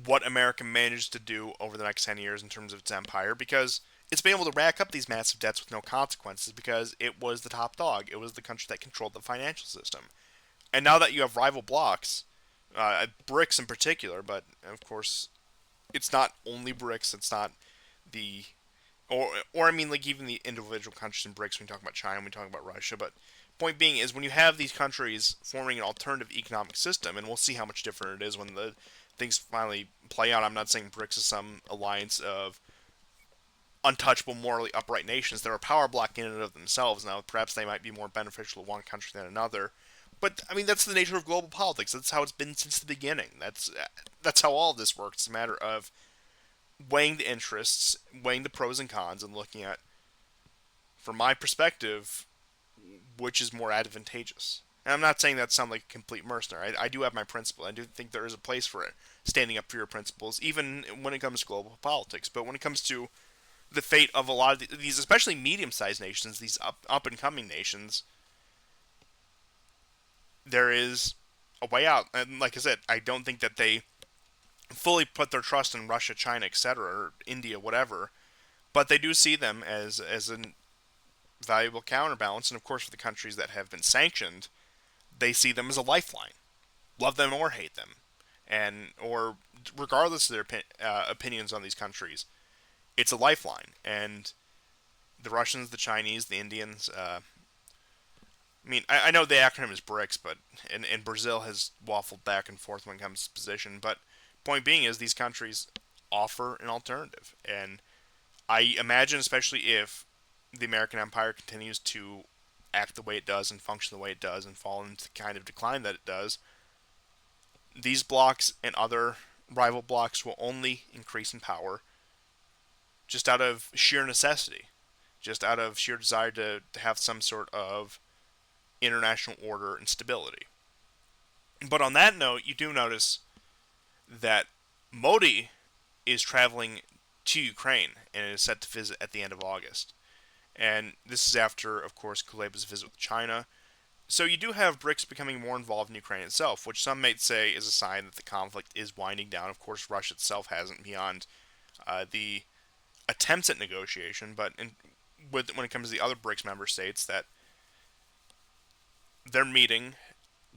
what America managed to do over the next 10 years in terms of its empire, because it's been able to rack up these massive debts with no consequences because it was the top dog. It was the country that controlled the financial system. And now that you have rival blocs, BRICS in particular, but of course, it's not only BRICS, it's not the, or I mean, like even the individual countries in BRICS, when we talk about China, when we talk about Russia, but point being is when you have these countries forming an alternative economic system, and we'll see how much different it is when the things finally play out. I'm not saying BRICS is some alliance of untouchable, morally upright nations. They're a power block in and of themselves. Now, perhaps they might be more beneficial to one country than another, but I mean that's the nature of global politics. That's how it's been since the beginning. That's how all of this works. It's a matter of weighing the interests, weighing the pros and cons, and looking at, from my perspective, which is more advantageous. And I'm not saying that sound like a complete mercenary. I do have my principle. I do think there is a place for it, standing up for your principles, even when it comes to global politics. But when it comes to the fate of a lot of these, especially medium-sized nations, these up and coming nations, there is a way out. And like I said, I don't think that they fully put their trust in Russia, China, etc., or India, whatever. But they do see them as a valuable counterbalance. And of course, for the countries that have been sanctioned, they see them as a lifeline. Love them or hate them, and or regardless of their opinions on these countries, it's a lifeline. And the Russians, the Chinese, the Indians. I mean, I know the acronym is BRICS, but and Brazil has waffled back and forth when it comes to position. But point being is these countries offer an alternative, and I imagine, especially if the American empire continues to act the way it does and function the way it does and fall into the kind of decline that it does, these blocks and other rival blocks will only increase in power just out of sheer necessity, just out of sheer desire to have some sort of international order and stability. But on that note, you do notice that Modi is traveling to Ukraine and is set to visit at the end of August. And this is after, of course, Kuleba's visit with China. So you do have BRICS becoming more involved in Ukraine itself, which some might say is a sign that the conflict is winding down. Of course, Russia itself hasn't beyond the attempts at negotiation, but when it comes to the other BRICS member states, that they're meeting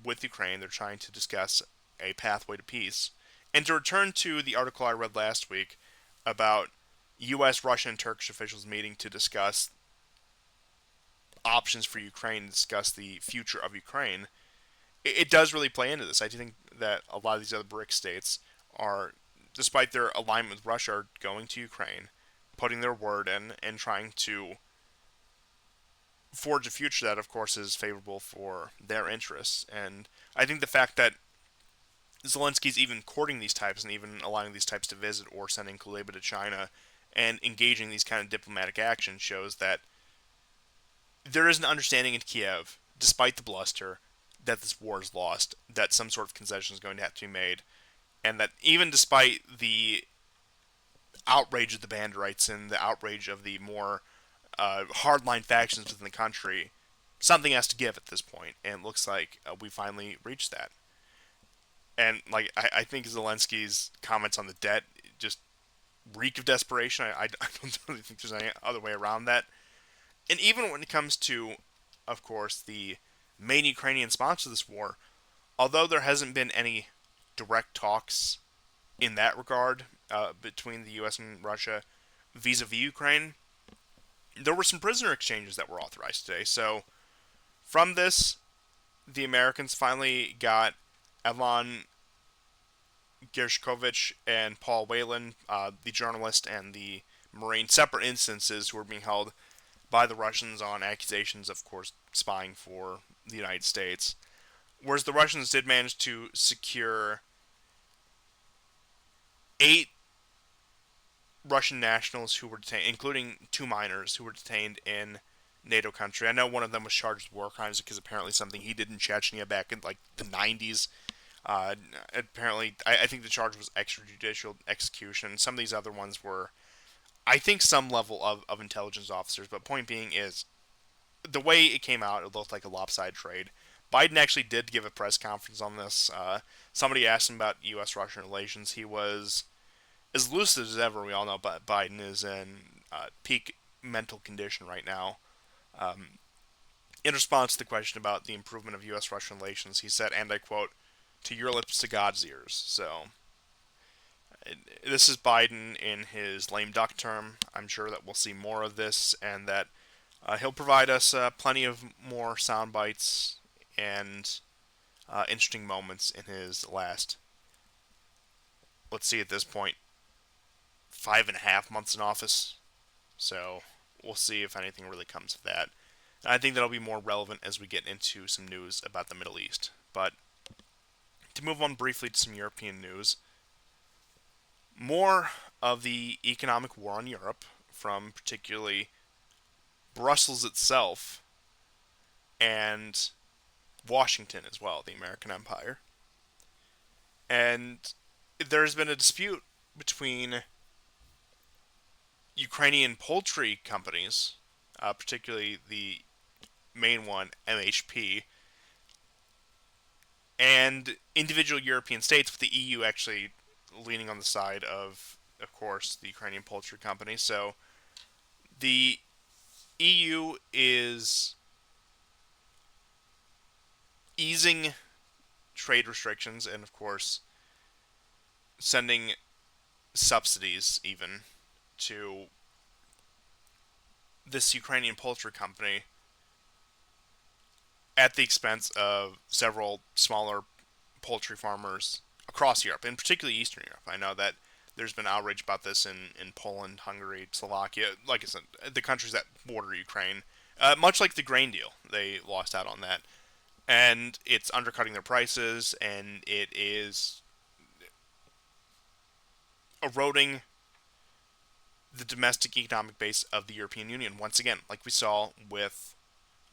with Ukraine, they're trying to discuss a pathway to peace. And to return to the article I read last week about U.S., Russian, and Turkish officials meeting to discuss options for Ukraine, to discuss the future of Ukraine, it does really play into this. I do think that a lot of these other BRICS states are, despite their alignment with Russia, are going to Ukraine, putting their word in, and trying to forge a future that, of course, is favorable for their interests. And I think the fact that Zelensky's even courting these types and even allowing these types to visit or sending Kuleba to China and engaging these kind of diplomatic actions shows that there is an understanding in Kiev, despite the bluster, that this war is lost, that some sort of concession is going to have to be made, and that even despite the outrage of the Banderites and the outrage of the more hardline factions within the country, something has to give at this point, and it looks like we finally reached that. And like I think Zelensky's comments on the debt just reek of desperation. I don't really think there's any other way around that. And even when it comes to, of course, the main Ukrainian sponsor of this war, although there hasn't been any direct talks in that regard between the U.S. and Russia vis-a-vis Ukraine, there were some prisoner exchanges that were authorized today. So from this, the Americans finally got Evan Gershkovich and Paul Whelan, the journalist and the Marine, separate instances who were being held by the Russians on accusations, of course, spying for the United States. Whereas the Russians did manage to secure 8 Russian nationals who were detained, including 2 minors who were detained in NATO country. I know one of them was charged with war crimes because apparently something he did in Chechnya back in like the 90s. Apparently, I think the charge was extrajudicial execution. Some of these other ones were, I think, some level of intelligence officers. But point being is, the way it came out, it looked like a lopsided trade. Biden actually did give a press conference on this. Somebody asked him about U.S.-Russian relations. He was as lucid as ever. We all know Biden is in peak mental condition right now. In response to the question about the improvement of U.S.-Russian relations, he said, and I quote, "To your lips, to God's ears." So this is Biden in his lame duck term. I'm sure that we'll see more of this, and that he'll provide us plenty of more sound bites and interesting moments in his last, let's see, at this point, 5.5 months in office. So we'll see if anything really comes of that. And I think that'll be more relevant as we get into some news about the Middle East. But to move on briefly to some European news, more of the economic war on Europe, from particularly Brussels itself and Washington as well, the American Empire. And there's been a dispute between Ukrainian poultry companies, particularly the main one, MHP, and individual European states, with the EU actually leaning on the side of course, the Ukrainian poultry company. So the EU is easing trade restrictions and, of course, sending subsidies even to this Ukrainian poultry company at the expense of several smaller poultry farmers across Europe, and particularly Eastern Europe. I know that there's been outrage about this in Poland, Hungary, Slovakia, like I said, the countries that border Ukraine. Much like the grain deal, they lost out on that. And it's undercutting their prices, and it is eroding the domestic economic base of the European Union once again, like we saw with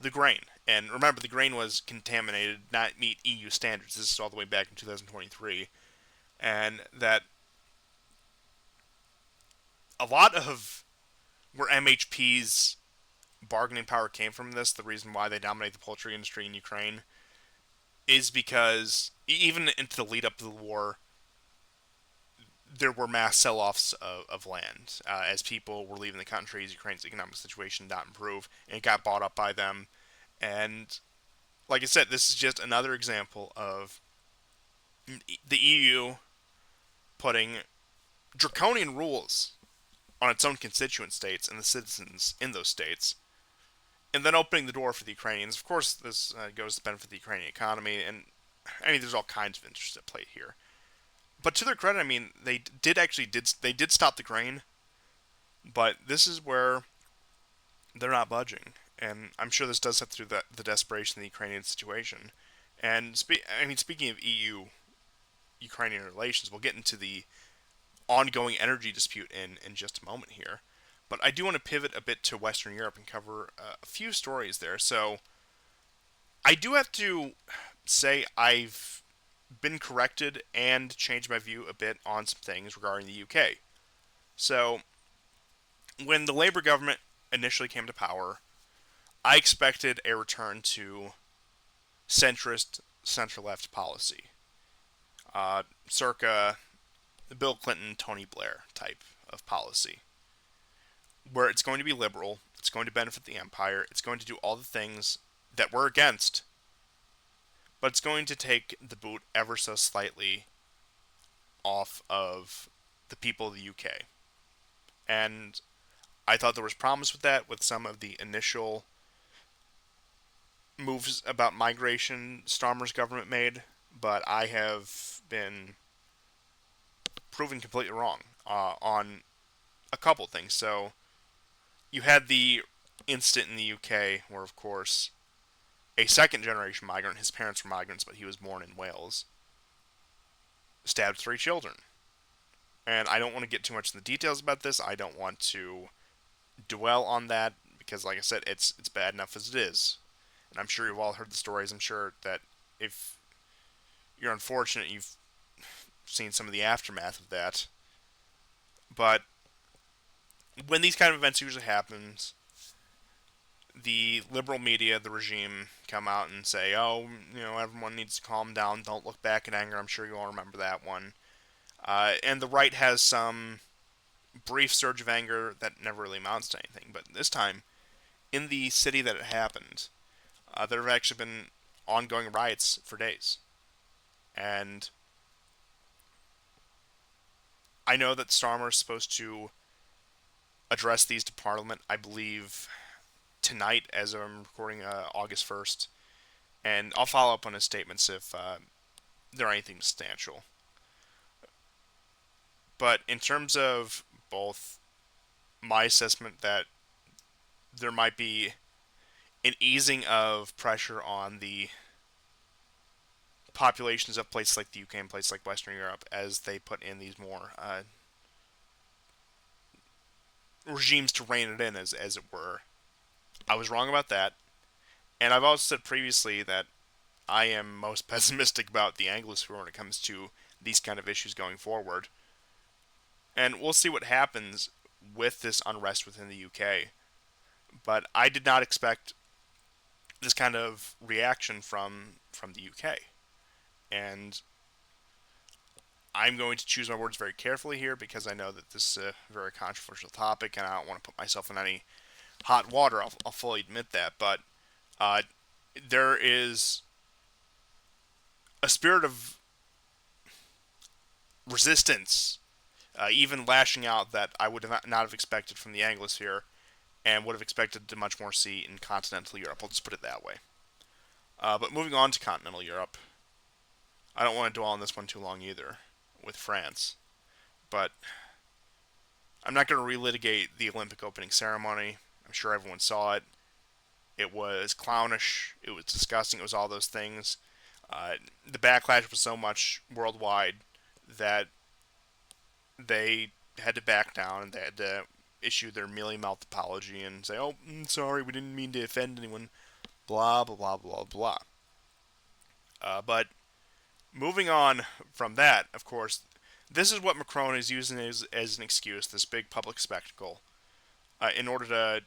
the grain. And remember, the grain was contaminated, not meet EU standards. This is all the way back in 2023. And that a lot of where MHP's bargaining power came from this, the reason why they dominate the poultry industry in Ukraine, is because even into the lead up to the war, there were mass sell-offs of land as people were leaving the country, as Ukraine's economic situation did not improve, and it got bought up by them. And like I said, this is just another example of the EU putting draconian rules on its own constituent states and the citizens in those states, and then opening the door for the Ukrainians. Of course, this goes to benefit the Ukrainian economy, and I mean, there's all kinds of interests at play here. But to their credit, I mean, they did stop the grain, but this is where they're not budging, and I'm sure this does have to do the desperation of the Ukrainian situation. And I mean, speaking of EU Ukrainian relations, we'll get into the ongoing energy dispute in just a moment here. But I do want to pivot a bit to Western Europe and cover a few stories there. So I do have to say I've been corrected and changed my view a bit on some things regarding the UK. So when the Labour government initially came to power, I expected a return to centrist, center-left policy, circa the Bill Clinton, Tony Blair type of policy, where it's going to be liberal, it's going to benefit the empire, it's going to do all the things that we're against, but it's going to take the boot ever so slightly off of the people of the UK. And I thought there was promise with that, with some of the initial moves about migration Starmer's government made, but I have been proven completely wrong on a couple things. So you had the incident in the UK where, of course, a second generation migrant, his parents were migrants, but he was born in Wales, stabbed 3 children. And I don't want to get too much in the details about this. I don't want to dwell on that because, like I said, it's bad enough as it is. And I'm sure you've all heard the stories. I'm sure that if you're unfortunate, you've seen some of the aftermath of that. But when these kind of events usually happen, the liberal media, the regime, come out and say, oh, everyone needs to calm down, don't look back in anger. I'm sure you all remember that one. And the right has some brief surge of anger that never really amounts to anything. But this time, in the city that it happened, there have actually been ongoing riots for days. And I know that Starmer is supposed to address these to Parliament, I believe, tonight as I'm recording August 1st. And I'll follow up on his statements if they're anything substantial. But in terms of both my assessment that there might be an easing of pressure on the populations of places like the UK and places like Western Europe as they put in these more regimes to rein it in, as it were. I was wrong about that, and I've also said previously that I am most pessimistic about the Anglosphere when it comes to these kind of issues going forward. And we'll see what happens with this unrest within the UK. But I did not expect this kind of reaction from the UK. And I'm going to choose my words very carefully here because I know that this is a very controversial topic and I don't want to put myself in any hot water. I'll fully admit that. But uh, there is a spirit of resistance, even lashing out, that I would not have expected from the Anglosphere and would have expected to much more see in continental Europe. I'll just put it that way. But moving on to continental Europe, I don't want to dwell on this one too long either with France. But I'm not going to relitigate the Olympic opening ceremony. I'm sure everyone saw it. It was clownish. It was disgusting. It was all those things. The backlash was so much worldwide that they had to back down and they had to issue their mealy-mouthed apology and say, "Oh, sorry, we didn't mean to offend anyone." Blah blah blah blah blah. But moving on from that, of course, this is what Macron is using as an excuse, this big public spectacle, in order to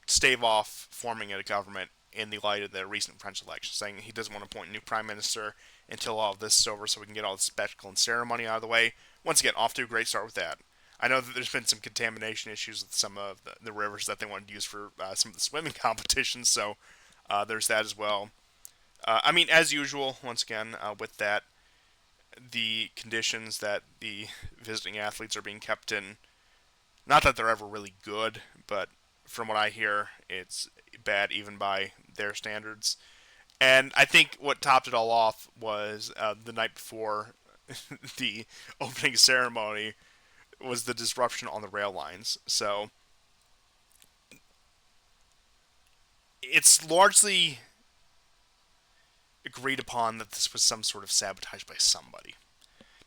stave off forming a government in the light of the recent French election, saying he doesn't want to appoint a new prime minister until all of this is over so we can get all the spectacle and ceremony out of the way. Once again, off to a great start with that. I know that there's been some contamination issues with some of the rivers that they wanted to use for some of the swimming competitions, so there's that as well. I mean, as usual, once again, with that, the conditions that the visiting athletes are being kept in, not that they're ever really good, but from what I hear, it's bad even by their standards. And I think what topped it all off was the night before the opening ceremony was the disruption on the rail lines. So it's largely agreed upon that this was some sort of sabotage by somebody.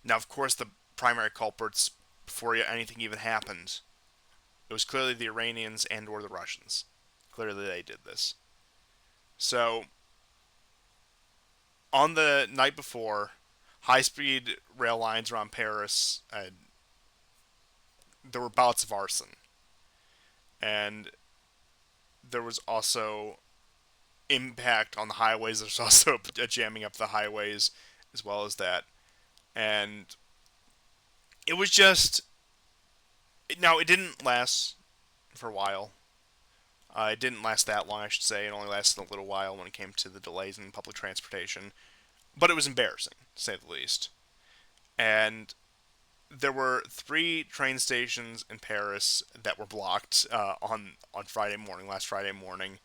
Now, of course, the primary culprits, before anything even happened, it was clearly the Iranians and or the Russians. Clearly they did this. So, on the night before, high-speed rail lines around Paris, there were bouts of arson. And there was also impact on the highways. There's also a jamming up the highways as well as that. And it was just... Now, it didn't last for a while. It didn't last that long, I should say. It only lasted a little while when it came to the delays in public transportation. But it was embarrassing, to say the least. And there were 3 train stations in Paris that were blocked on Friday morning, last Friday morning.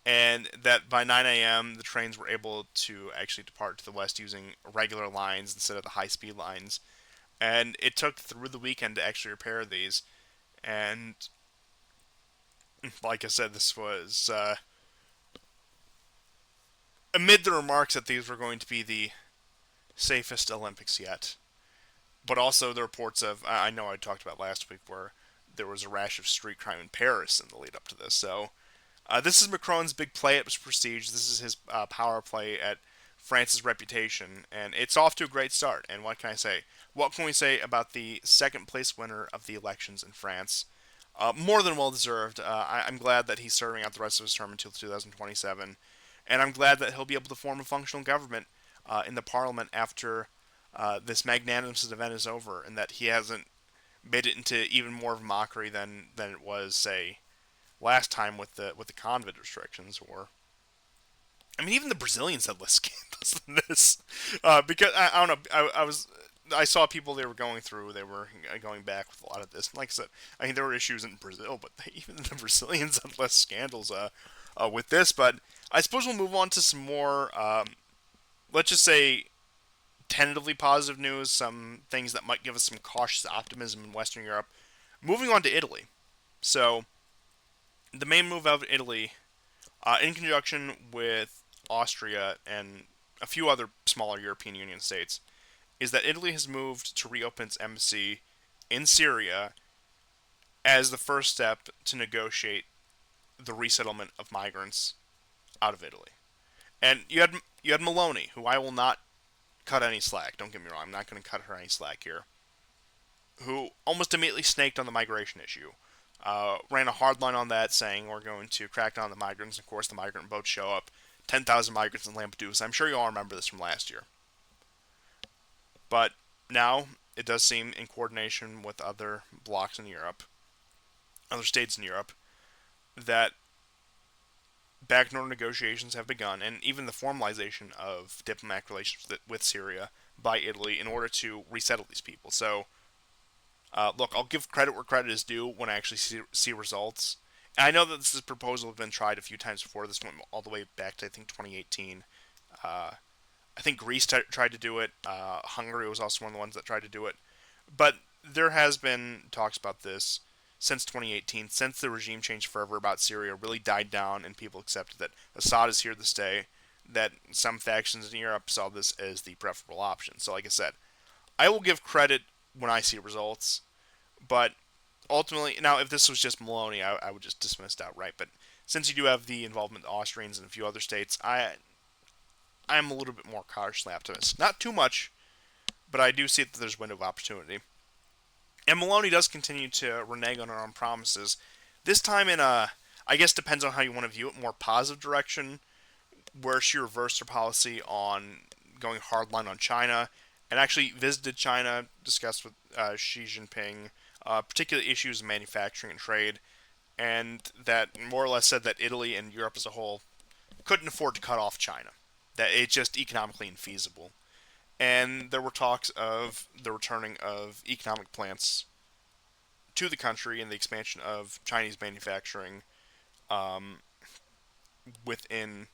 And that by 9 a.m., the trains were able to actually depart to the west using regular lines instead of the high-speed lines. And it took through the weekend to actually repair these. And like I said, this was amid the remarks that these were going to be the safest Olympics yet. But also the reports of, I know I talked about last week, where there was a rash of street crime in Paris in the lead up to this. So this is Macron's big play at prestige. This is his power play at France's reputation, and it's off to a great start. And what can I say? What can we say about the second place winner of the elections in France? More than well deserved. I'm glad that he's serving out the rest of his term until 2027, and I'm glad that he'll be able to form a functional government in the parliament after this magnanimous event is over, and that he hasn't made it into even more of a mockery than it was, say, last time with the COVID restrictions. Or, I mean, even the Brazilians had less scandals than this, because I don't know. I saw people they were going through. They were going back with a lot of this. And like I said, I mean, there were issues in Brazil, but even the Brazilians had less scandals with this. But I suppose we'll move on to some more, let's just say, tentatively positive news. Some things that might give us some cautious optimism in Western Europe. Moving on to Italy. So, the main move of Italy, in conjunction with Austria and a few other smaller European Union states, is that Italy has moved to reopen its embassy in Syria as the first step to negotiate the resettlement of migrants out of Italy. And you had Meloni, who I will not cut any slack. Don't get me wrong, I'm not going to cut her any slack here. Who almost immediately snaked on the migration issue. Ran a hard line on that, saying we're going to crack down on the migrants. Of course, the migrant boats show up. 10,000 migrants in Lampedusa. I'm sure you all remember this from last year. But now it does seem, in coordination with other blocs in Europe, other states in Europe, that backdoor negotiations have begun, and even the formalization of diplomatic relations with Syria by Italy in order to resettle these people. So, look, I'll give credit where credit is due when I actually see results. And I know that this proposal has been tried a few times before. This went all the way back to, I think, 2018. I think Greece tried to do it. Hungary was also one of the ones that tried to do it. But there has been talks about this since 2018, since the regime change fervor about Syria really died down and people accepted that Assad is here to stay, that some factions in Europe saw this as the preferable option. So, like I said, I will give credit when I see results, but ultimately, now if this was just Maloney, I would just dismiss it outright. But since you do have the involvement of the Austrians and a few other states, I'm a little bit more cautiously optimistic. Not too much, but I do see that there's a window of opportunity. And Maloney does continue to renege on her own promises. This time in a, I guess depends on how you want to view it, more positive direction, where she reversed her policy on going hardline on China, and actually visited China, discussed with Xi Jinping particular issues in manufacturing and trade, and that more or less said that Italy and Europe as a whole couldn't afford to cut off China, that it's just economically infeasible. And there were talks of the returning of economic plants to the country and the expansion of Chinese manufacturing um, within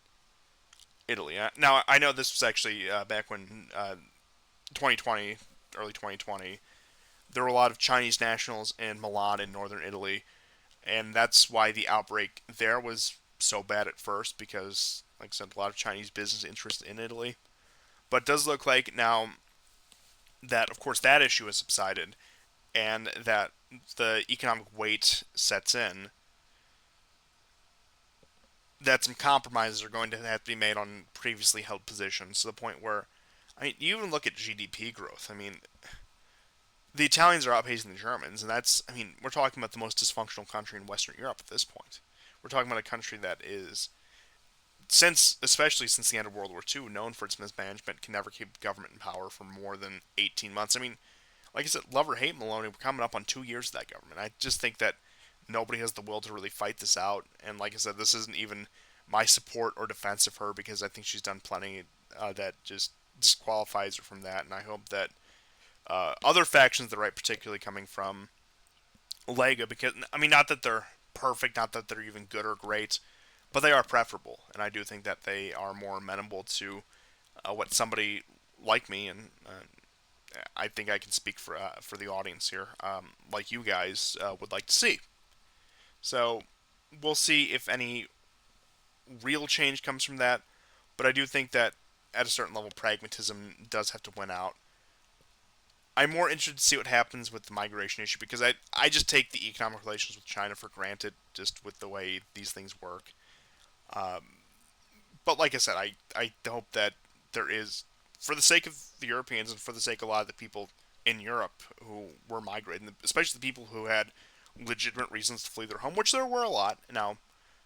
Italy. Now, I know this was actually back when 2020, early 2020, there were a lot of Chinese nationals in Milan in northern Italy, and that's why the outbreak there was so bad at first, because, like I said, a lot of Chinese business interest in Italy. But it does look like now that, of course, that issue has subsided and that the economic weight sets in, that some compromises are going to have to be made on previously held positions to the point where, I mean, you even look at GDP growth. I mean, the Italians are outpacing the Germans, and that's, I mean, we're talking about the most dysfunctional country in Western Europe at this point. We're talking about a country that is, especially since the end of World War II, known for its mismanagement, can never keep government in power for more than 18 months. I mean, like I said, love or hate Maloney, we're coming up on 2 years of that government. I just think that nobody has the will to really fight this out. And like I said, this isn't even my support or defense of her, because I think she's done plenty that just disqualifies her from that. And I hope that other factions that are right, particularly coming from Lega, because, I mean, not that they're perfect, not that they're even good or great, but they are preferable. And I do think that they are more amenable to what somebody like me, and I think I can speak for the audience here, like you guys, would like to see. So we'll see if any real change comes from that. But I do think that at a certain level, pragmatism does have to win out. I'm more interested to see what happens with the migration issue, because I just take the economic relations with China for granted, just with the way these things work. Um, but like I said, I hope that there is, for the sake of the Europeans and for the sake of a lot of the people in Europe who were migrating, especially the people who had legitimate reasons to flee their home, which there were a lot. Now,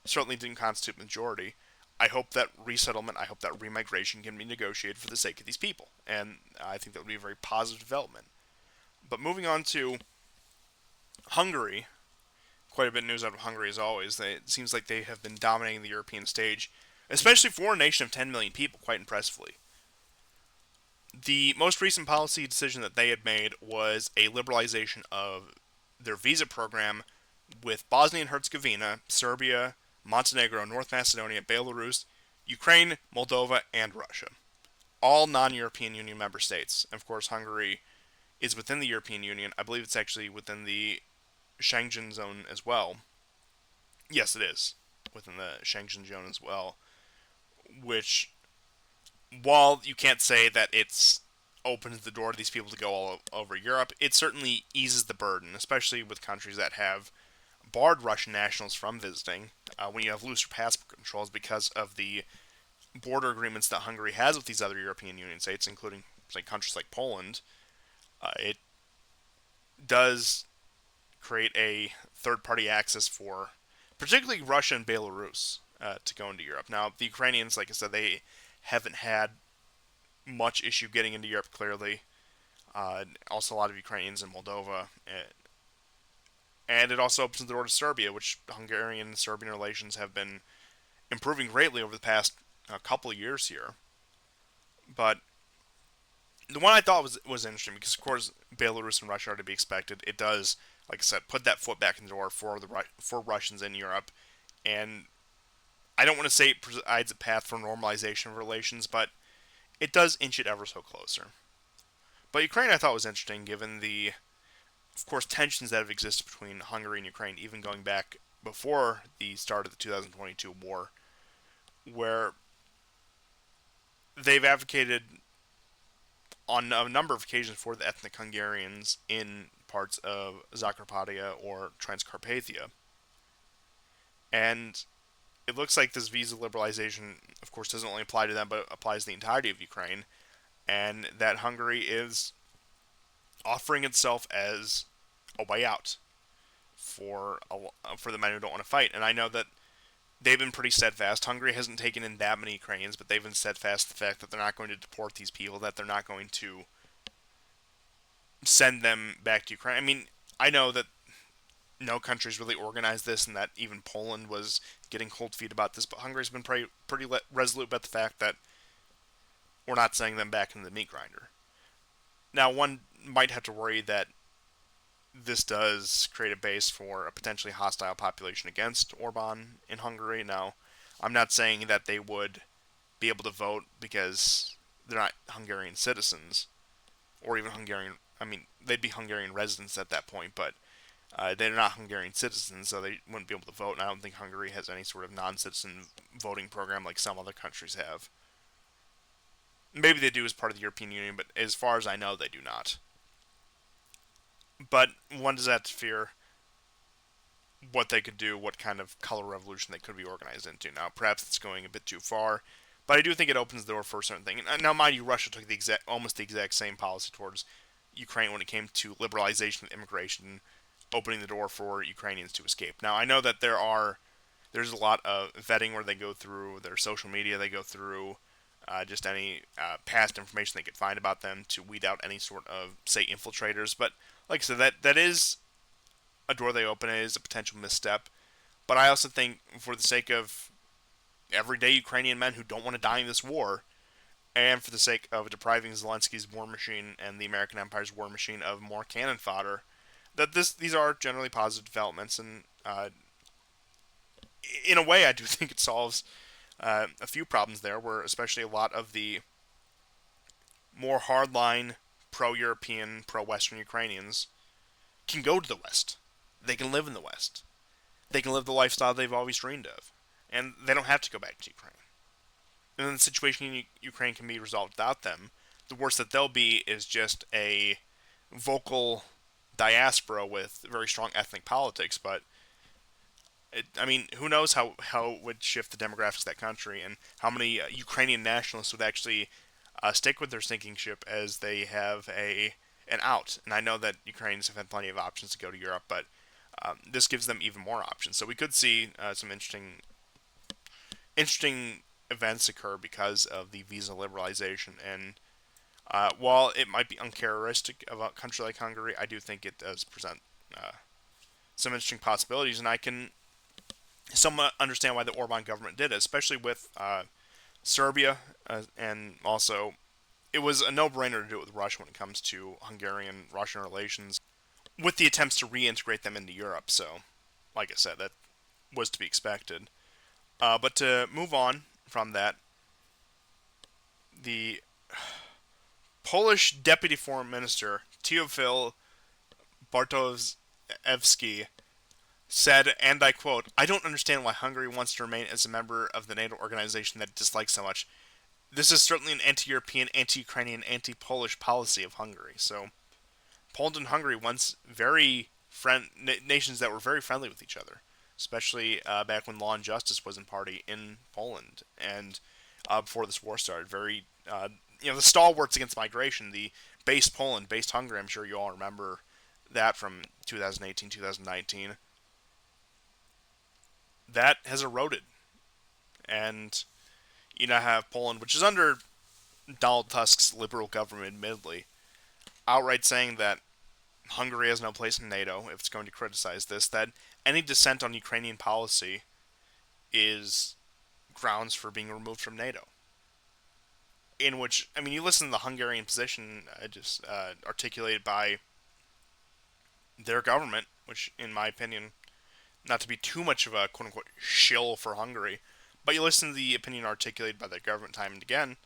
certainly didn't constitute majority. I hope that resettlement, I hope that remigration can be negotiated for the sake of these people, and I think that would be a very positive development. But moving on to Hungary, quite a bit of news out of Hungary as always. It seems like they have been dominating the European stage, especially for a nation of 10 million people, quite impressively. The most recent policy decision that they had made was a liberalization of their visa program with Bosnia and Herzegovina, Serbia, Montenegro, North Macedonia, Belarus, Ukraine, Moldova, and Russia. All non-European Union member states. And of course, Hungary is within the European Union. I believe it's actually within the Schengen zone as well. Yes, it is within the Schengen zone as well. Which, while you can't say that it's opens the door to these people to go all over Europe, it certainly eases the burden, especially with countries that have barred Russian nationals from visiting. When you have looser passport controls because of the border agreements that Hungary has with these other European Union states, including like countries like Poland, it does create a third-party access for particularly Russia and Belarus to go into Europe. Now, the Ukrainians, like I said, they haven't had much issue getting into Europe. Clearly, also a lot of Ukrainians in Moldova, and it also opens the door to Serbia, which Hungarian and Serbian relations have been improving greatly over the past couple of years here. But the one I thought was interesting because, of course, Belarus and Russia are to be expected. It does, like I said, put that foot back in the door for Russians in Europe, and I don't want to say it provides a path for normalization of relations, but it does inch it ever so closer. But Ukraine, I thought was interesting, given the, of course, tensions that have existed between Hungary and Ukraine, even going back before the start of the 2022 war, where they've advocated on a number of occasions for the ethnic Hungarians in parts of Zakarpattia or Transcarpathia. And it looks like this visa liberalization, of course, doesn't only apply to them, but applies to the entirety of Ukraine, and that Hungary is offering itself as a way out for the men who don't want to fight. And I know that they've been pretty steadfast. Hungary hasn't taken in that many Ukrainians, but they've been steadfast in the fact that they're not going to deport these people, that they're not going to send them back to Ukraine. I mean, I know that no country's really organized this, and that even Poland was getting cold feet about this, but Hungary's been pretty resolute about the fact that we're not sending them back into the meat grinder. Now, one might have to worry that this does create a base for a potentially hostile population against Orban in Hungary. Now, I'm not saying that they would be able to vote because they're not Hungarian citizens, or even Hungarian. I mean, they'd be Hungarian residents at that point, but they're not Hungarian citizens, so they wouldn't be able to vote. And I don't think Hungary has any sort of non-citizen voting program like some other countries have. Maybe they do as part of the European Union, but as far as I know, they do not. But one does have to fear what they could do, what kind of color revolution they could be organized into. Now, perhaps it's going a bit too far, but I do think it opens the door for a certain thing. And now, mind you, Russia took almost the exact same policy towards Ukraine when it came to liberalization of immigration, opening the door for Ukrainians to escape. Now, I know that there's a lot of vetting where they go through their social media, they go through just any past information they could find about them to weed out any sort of, say, infiltrators. But like I said, that is a door they open. It is a potential misstep. But I also think, for the sake of everyday Ukrainian men who don't want to die in this war, and for the sake of depriving Zelensky's war machine and the American Empire's war machine of more cannon fodder, that these are generally positive developments. And in a way, I do think it solves a few problems there, where especially a lot of the more hardline pro-European, pro-Western Ukrainians can go to the West. They can live in the West. They can live the lifestyle they've always dreamed of. And they don't have to go back to Ukraine. And then the situation in Ukraine can be resolved without them. The worst that they'll be is just a vocal diaspora with very strong ethnic politics, but I mean, who knows how it would shift the demographics of that country, and how many Ukrainian nationalists would actually stick with their sinking ship as they have an out. And I know that Ukrainians have had plenty of options to go to Europe, but this gives them even more options. So we could see some interesting events occur because of the visa liberalization. And while it might be uncharacteristic of a country like Hungary, I do think it does present some interesting possibilities, and I can somewhat understand why the Orban government did it, especially with Serbia, and also it was a no-brainer to do it with Russia when it comes to Hungarian-Russian relations, with the attempts to reintegrate them into Europe. So, like I said, that was to be expected. But to move on from that, the Polish Deputy Foreign Minister, Teofil Bartosz Evsky said, and I quote, "I don't understand why Hungary wants to remain as a member of the NATO organization that it dislikes so much. This is certainly an anti-European, anti-Ukrainian, anti-Polish policy of Hungary." So Poland and Hungary once nations that were very friendly with each other, especially back when Law and Justice was in party in Poland, and before this war started. Very, the stalwarts against migration, the based Poland, based Hungary. I'm sure you all remember that from 2018, 2019. That has eroded, and you now have Poland, which is under Donald Tusk's liberal government, admittedly, outright saying that Hungary has no place in NATO if it's going to criticize this, that any dissent on Ukrainian policy is grounds for being removed from NATO. In which, I mean, you listen to the Hungarian position just articulated by their government, which, in my opinion, not to be too much of a quote-unquote shill for Hungary, but you listen to the opinion articulated by their government time and again,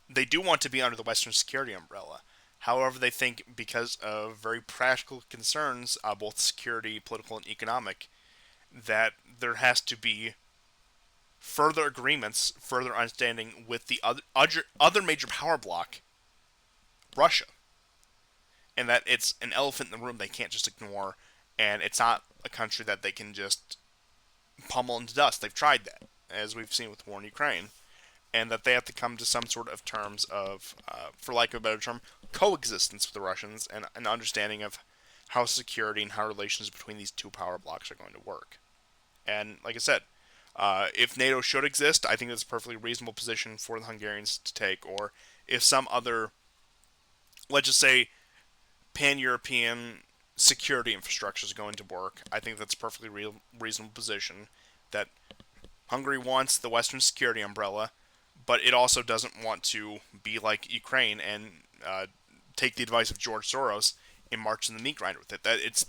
they do want to be under the Western security umbrella. However, they think because of very practical concerns, both security, political, and economic, that there has to be further agreements, further understanding with the other major power bloc, Russia, and that it's an elephant in the room they can't just ignore, and it's not a country that they can just pummel into dust. They've tried that, as we've seen with the war in Ukraine, and that they have to come to some sort of terms of, for lack of a better term, coexistence with the Russians, and an understanding of how security and how relations between these two power blocs are going to work. And like I said, if NATO should exist, I think that's a perfectly reasonable position for the Hungarians to take. Or if some other, let's just say, pan-European security infrastructure is going to work, I think that's a perfectly reasonable position. That Hungary wants the Western security umbrella, but it also doesn't want to be like Ukraine and take the advice of George Soros and march in the meat grinder with it. That it's,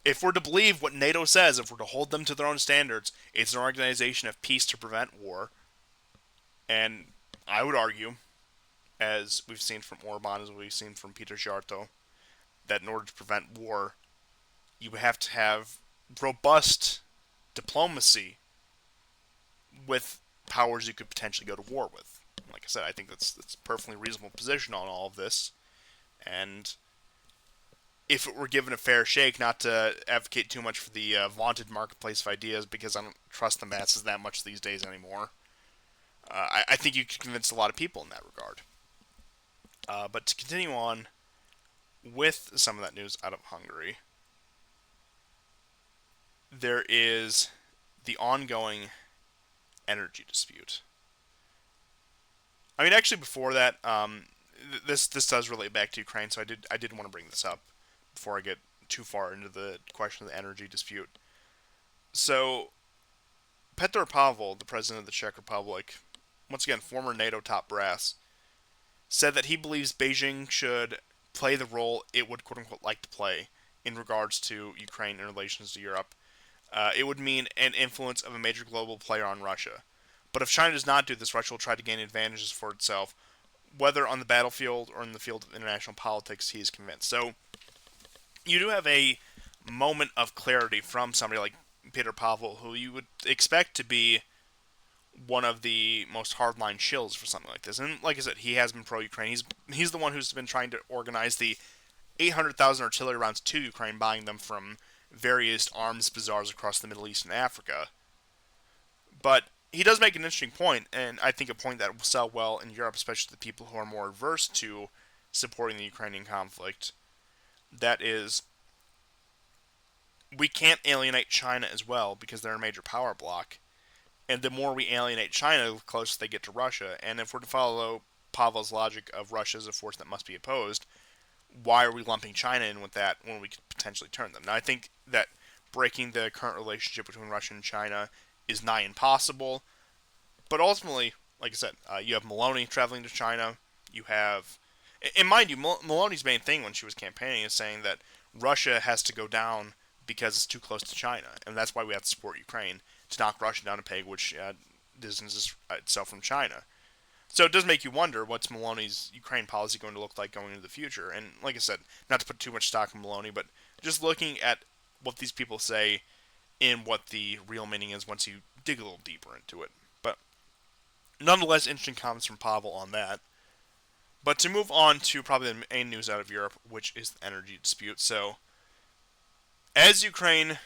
if we're to believe what NATO says, if we're to hold them to their own standards, it's an organization of peace to prevent war. And I would argue, as we've seen from Orban, as we've seen from Peter Szijjártó, that in order to prevent war, you have to have robust diplomacy with powers you could potentially go to war with. Like I said, I think that's a perfectly reasonable position on all of this. And if it were given a fair shake, not to advocate too much for the vaunted marketplace of ideas, because I don't trust the masses that much these days anymore, I think you could convince a lot of people in that regard. But to continue on with some of that news out of Hungary, there is the ongoing energy dispute. I mean, actually, before that, this does relate back to Ukraine, so I did want to bring this up before I get too far into the question of the energy dispute. So, Petr Pavel, the president of the Czech Republic, once again, former NATO top brass, said that he believes Beijing should play the role it would quote-unquote like to play in regards to Ukraine in relations to Europe. It would mean an influence of a major global player on Russia. But if China does not do this, Russia will try to gain advantages for itself, whether on the battlefield or in the field of international politics, he is convinced. So, you do have a moment of clarity from somebody like Peter Pavel, who you would expect to be one of the most hardline shills for something like this. And like I said, he has been pro-Ukraine. He's the one who's been trying to organize the 800,000 artillery rounds to Ukraine, buying them from various arms bazaars across the Middle East and Africa. But he does make an interesting point, and I think a point that will sell well in Europe, especially the people who are more averse to supporting the Ukrainian conflict. That is, we can't alienate China as well because they're a major power bloc. And the more we alienate China, the closer they get to Russia. And if we're to follow Pavel's logic of Russia as a force that must be opposed, why are we lumping China in with that when we could potentially turn them? Now, I think that breaking the current relationship between Russia and China is nigh impossible. But ultimately, like I said, you have Meloni traveling to China. You have, and mind you, Meloni's main thing when she was campaigning is saying that Russia has to go down because it's too close to China, and that's why we have to support Ukraine to knock Russia down a peg, which distances itself from China. So it does make you wonder what's Meloni's Ukraine policy going to look like going into the future. And like I said, not to put too much stock in Meloni, but just looking at what these people say and what the real meaning is once you dig a little deeper into it. But nonetheless, interesting comments from Pavel on that. But to move on to probably the main news out of Europe, which is the energy dispute. So, as Ukraine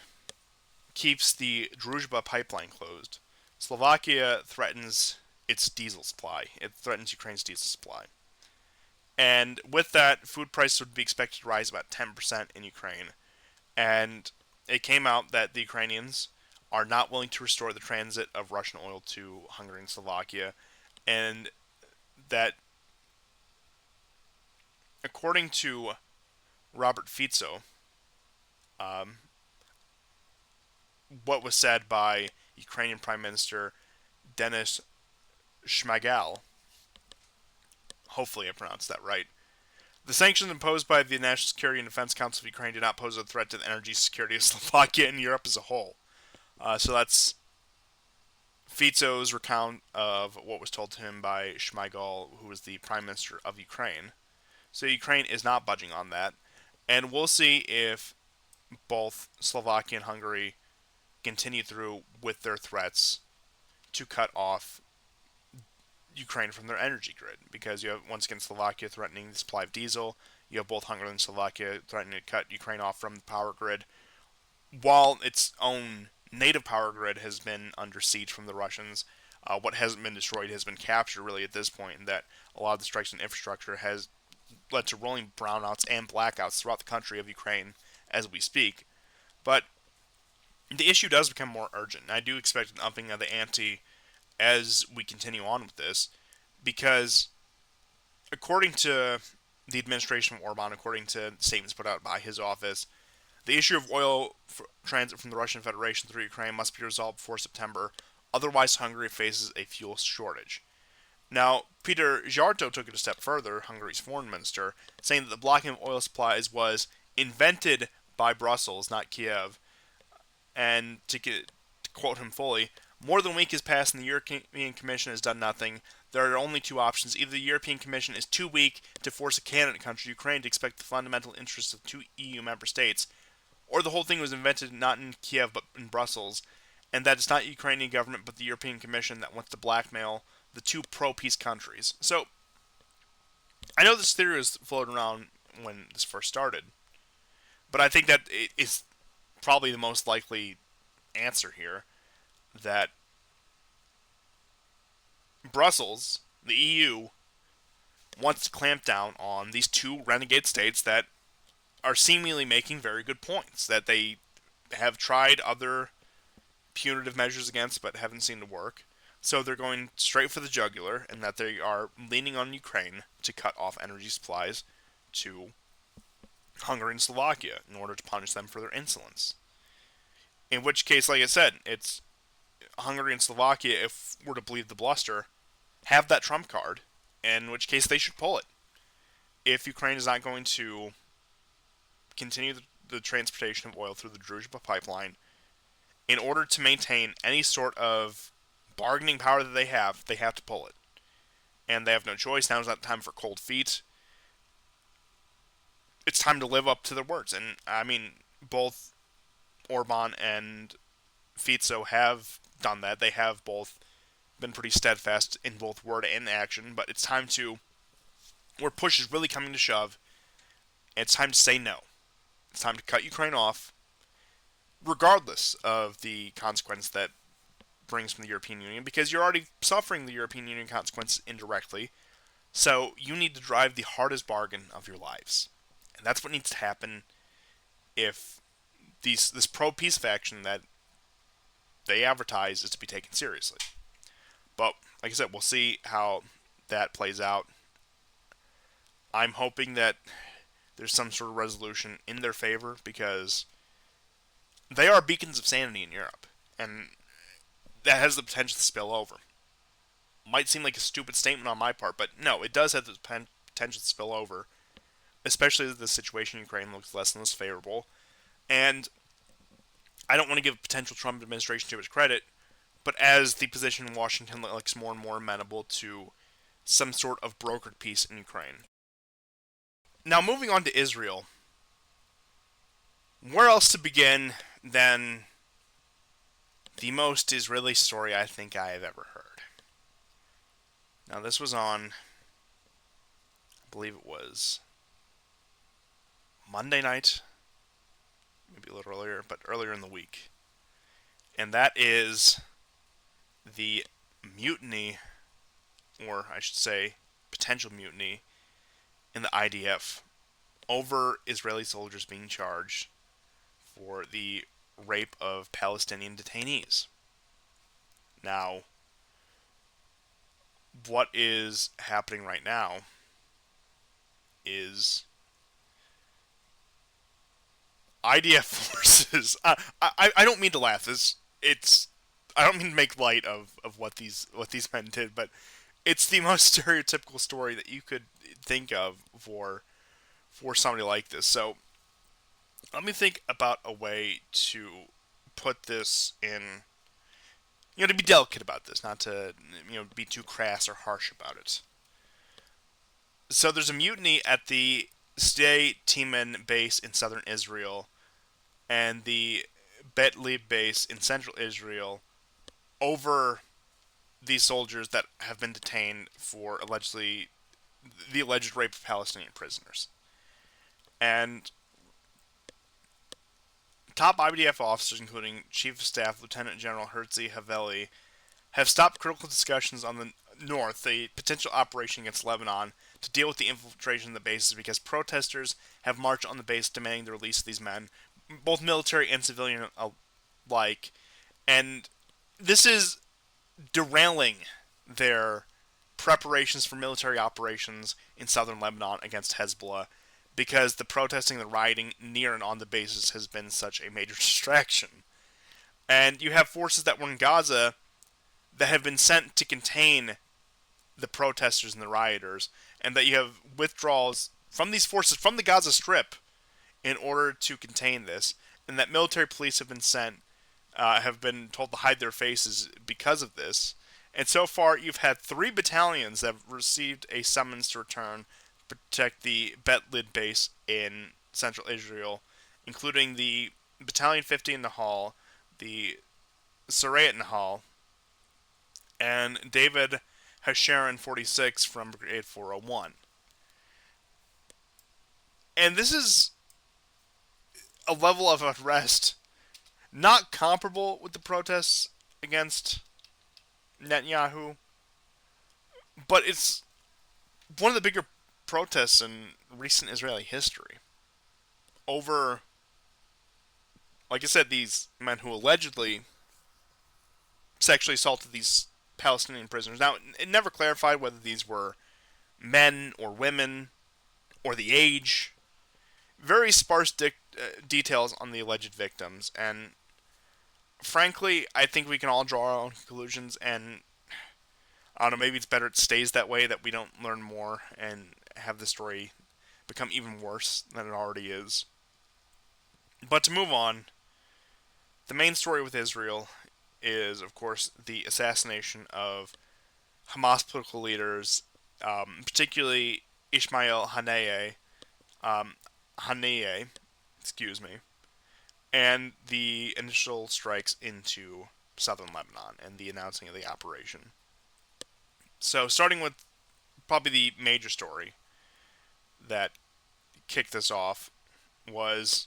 keeps the Druzhba pipeline closed, Slovakia threatens its diesel supply. It threatens Ukraine's diesel supply. And with that, food prices would be expected to rise about 10% in Ukraine. And it came out that the Ukrainians are not willing to restore the transit of Russian oil to Hungary and Slovakia. And that, according to Robert Fico, um, what was said by Ukrainian Prime Minister Denis Shmyhal, hopefully I pronounced that right, the sanctions imposed by the National Security and Defense Council of Ukraine do not pose a threat to the energy security of Slovakia and Europe as a whole. So that's Fico's recount of what was told to him by Shmyhal, who was the Prime Minister of Ukraine. So Ukraine is not budging on that. And we'll see if both Slovakia and Hungary continue through with their threats to cut off Ukraine from their energy grid. Because you have, once again, Slovakia threatening the supply of diesel. You have both Hungary and Slovakia threatening to cut Ukraine off from the power grid, while its own native power grid has been under siege from the Russians. What hasn't been destroyed has been captured, really, at this point, and that a lot of the strikes on infrastructure has led to rolling brownouts and blackouts throughout the country of Ukraine as we speak. But the issue does become more urgent, and I do expect an upping of the ante as we continue on with this, because according to the administration of Orban, according to statements put out by his office, the issue of oil transit from the Russian Federation through Ukraine must be resolved before September, otherwise Hungary faces a fuel shortage. Now, Peter Szijjártó took it a step further, Hungary's foreign minister, saying that the blocking of oil supplies was invented by Brussels, not Kiev. And to quote him fully, more than a week has passed and the European Commission has done nothing. There are only two options. Either the European Commission is too weak to force a candidate country, Ukraine, to expect the fundamental interests of two EU member states, or the whole thing was invented not in Kiev but in Brussels, and that it's not the Ukrainian government but the European Commission that wants to blackmail the two pro-peace countries. So, I know this theory was floated around when this first started, but I think that it is probably the most likely answer here, that Brussels, the EU, wants to clamp down on these two renegade states that are seemingly making very good points, that they have tried other punitive measures against but haven't seemed to work. So they're going straight for the jugular, and that they are leaning on Ukraine to cut off energy supplies to Hungary and Slovakia in order to punish them for their insolence. In which case, like I said, it's Hungary and Slovakia, if we're to believe the bluster, have that trump card, in which case they should pull it. If Ukraine is not going to continue the transportation of oil through the Druzhba pipeline, in order to maintain any sort of bargaining power that they have to pull it. And they have no choice. Now is not time for cold feet. It's time to live up to their words. And, I mean, both Orban and Fico have done that. They have both been pretty steadfast in both word and action, but it's time to, where push is really coming to shove, it's time to say no. It's time to cut Ukraine off, regardless of the consequence that brings from the European Union, because you're already suffering the European Union consequences indirectly, so you need to drive the hardest bargain of your lives. And that's what needs to happen if this pro-peace faction that they advertise is to be taken seriously. But, like I said, we'll see how that plays out. I'm hoping that there's some sort of resolution in their favor, because they are beacons of sanity in Europe, and that has the potential to spill over. Might seem like a stupid statement on my part, but no, it does have the potential to spill over, especially as the situation in Ukraine looks less and less favorable. And I don't want to give a potential Trump administration too much credit, but as the position in Washington looks more and more amenable to some sort of brokered peace in Ukraine. Now, moving on to Israel. where else to begin than the most Israeli story I think I have ever heard? Now, this was on, I believe it was Monday night, maybe a little earlier, but earlier in the week. And that is the mutiny, or I should say, potential mutiny, in the IDF over Israeli soldiers being charged for the rape of Palestinian detainees. Now, what is happening right now is IDF forces. I don't mean to laugh. It's I don't mean to make light of what these men did, but it's the most stereotypical story that you could think of for somebody like this. So let me think about a way to put this in, to be delicate about this, not to, be too crass or harsh about it. So there's a mutiny at the Sde Timan base in southern Israel and the Bet Lib base in central Israel over these soldiers that have been detained for the alleged rape of Palestinian prisoners. And top IDF officers, including Chief of Staff Lieutenant General Herzi Haveli, have stopped critical discussions on the north, a potential operation against Lebanon, to deal with the infiltration of the bases because protesters have marched on the base demanding the release of these men, both military and civilian alike. And this is derailing their preparations for military operations in southern Lebanon against Hezbollah because the protesting and the rioting near and on the bases has been such a major distraction. And you have forces that were in Gaza that have been sent to contain the protesters and the rioters, and that you have withdrawals from these forces from the Gaza Strip in order to contain this, and that military police have been told to hide their faces because of this. And so far, you've had 3 battalions that have received a summons to return to protect the Bet Lid base in central Israel, including the Battalion 50 in Nahal, the Sarayat Nahal, and David Hasharon 46 from Brigade 401. And this is a level of unrest not comparable with the protests against Netanyahu, but it's one of the bigger protests in recent Israeli history over, like I said, these men who allegedly sexually assaulted these Palestinian prisoners. Now, it never clarified whether these were men or women or the age. Very sparse details on the alleged victims, and frankly, I think we can all draw our own conclusions, and I don't know, maybe it's better it stays that way, that we don't learn more and have the story become even worse than it already is. But to move on, the main story with Israel is, of course, the assassination of Hamas political leaders, particularly Ismail Haniyeh, excuse me, and the initial strikes into southern Lebanon and the announcing of the operation. So, starting with probably the major story that kicked this off was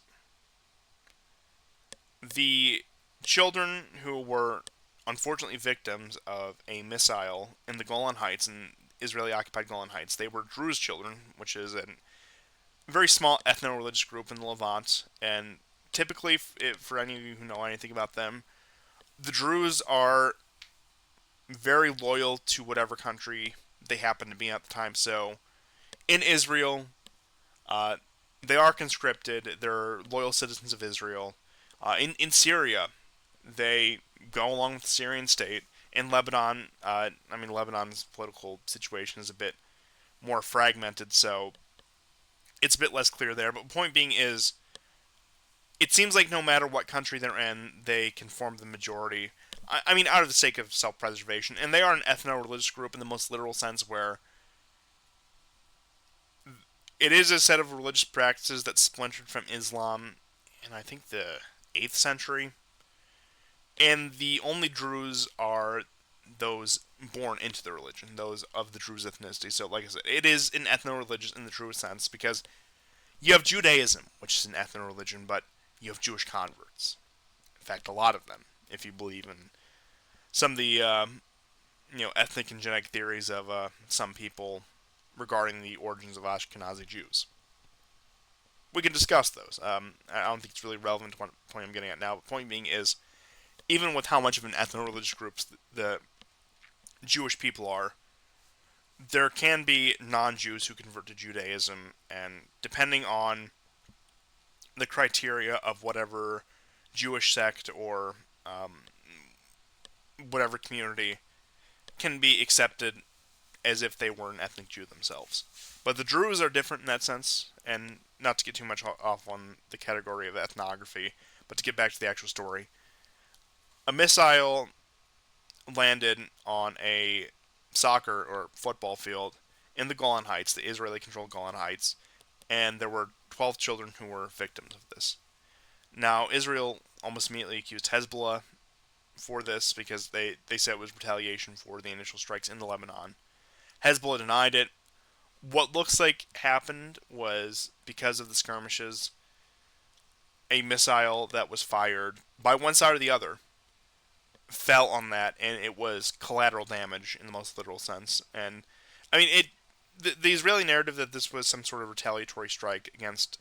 the children who were unfortunately victims of a missile in the Golan Heights, in Israeli-occupied Golan Heights. They were Druze children, which is a very small ethno-religious group in the Levant, and typically, for any of you who know anything about them, the Druze are very loyal to whatever country they happen to be at the time. So, in Israel, uh, they are conscripted. They're loyal citizens of Israel. In Syria, they go along with the Syrian state. In Lebanon, Lebanon's political situation is a bit more fragmented, so it's a bit less clear there. But the point being is, it seems like no matter what country they're in, they can form the majority. I mean, out of the sake of self-preservation. And they are an ethno-religious group in the most literal sense, where it is a set of religious practices that splintered from Islam in I think the 8th century, and the only Druze are those born into the religion, those of the Druze ethnicity. So, like I said, it is an ethno-religious in the truest sense because you have Judaism, which is an ethno-religion, but you have Jewish converts. In fact, a lot of them, if you believe in some of the ethnic and genetic theories of some people regarding the origins of Ashkenazi Jews. We can discuss those. I don't think it's really relevant to what point I'm getting at now. The point being is, even with how much of an ethno-religious group the Jewish people are, there can be non-Jews who convert to Judaism, and depending on the criteria of whatever Jewish sect or whatever community, can be accepted as if they were an ethnic Jew themselves. But the Druze are different in that sense, and not to get too much off on the category of ethnography, but to get back to the actual story. A missile landed on a soccer or football field in the Golan Heights, the Israeli-controlled Golan Heights, and there were 12 children who were victims of this. Now, Israel almost immediately accused Hezbollah for this because they said it was retaliation for the initial strikes in Lebanon. Hezbollah denied it. What looks like happened was, because of the skirmishes, a missile that was fired by one side or the other fell on that, and it was collateral damage in the most literal sense. And I mean, the Israeli narrative that this was some sort of retaliatory strike against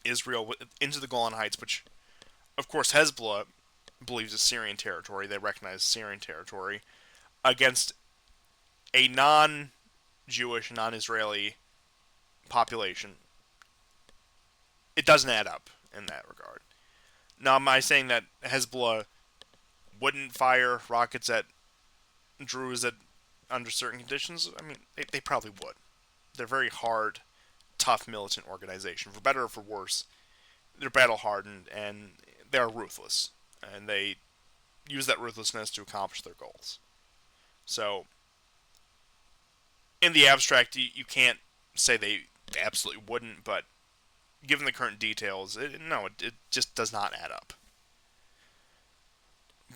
Israel into the Golan Heights, which of course Hezbollah believes is Syrian territory. They recognize Syrian territory against a non-Jewish, non-Israeli population. It doesn't add up in that regard. Now, am I saying that Hezbollah wouldn't fire rockets at Druze under certain conditions? I mean, they probably would. They're very hard, tough militant organization. For better or for worse, they're battle hardened and they are ruthless. And they use that ruthlessness to accomplish their goals. So, in the abstract, you can't say they absolutely wouldn't, but given the current details, it just does not add up.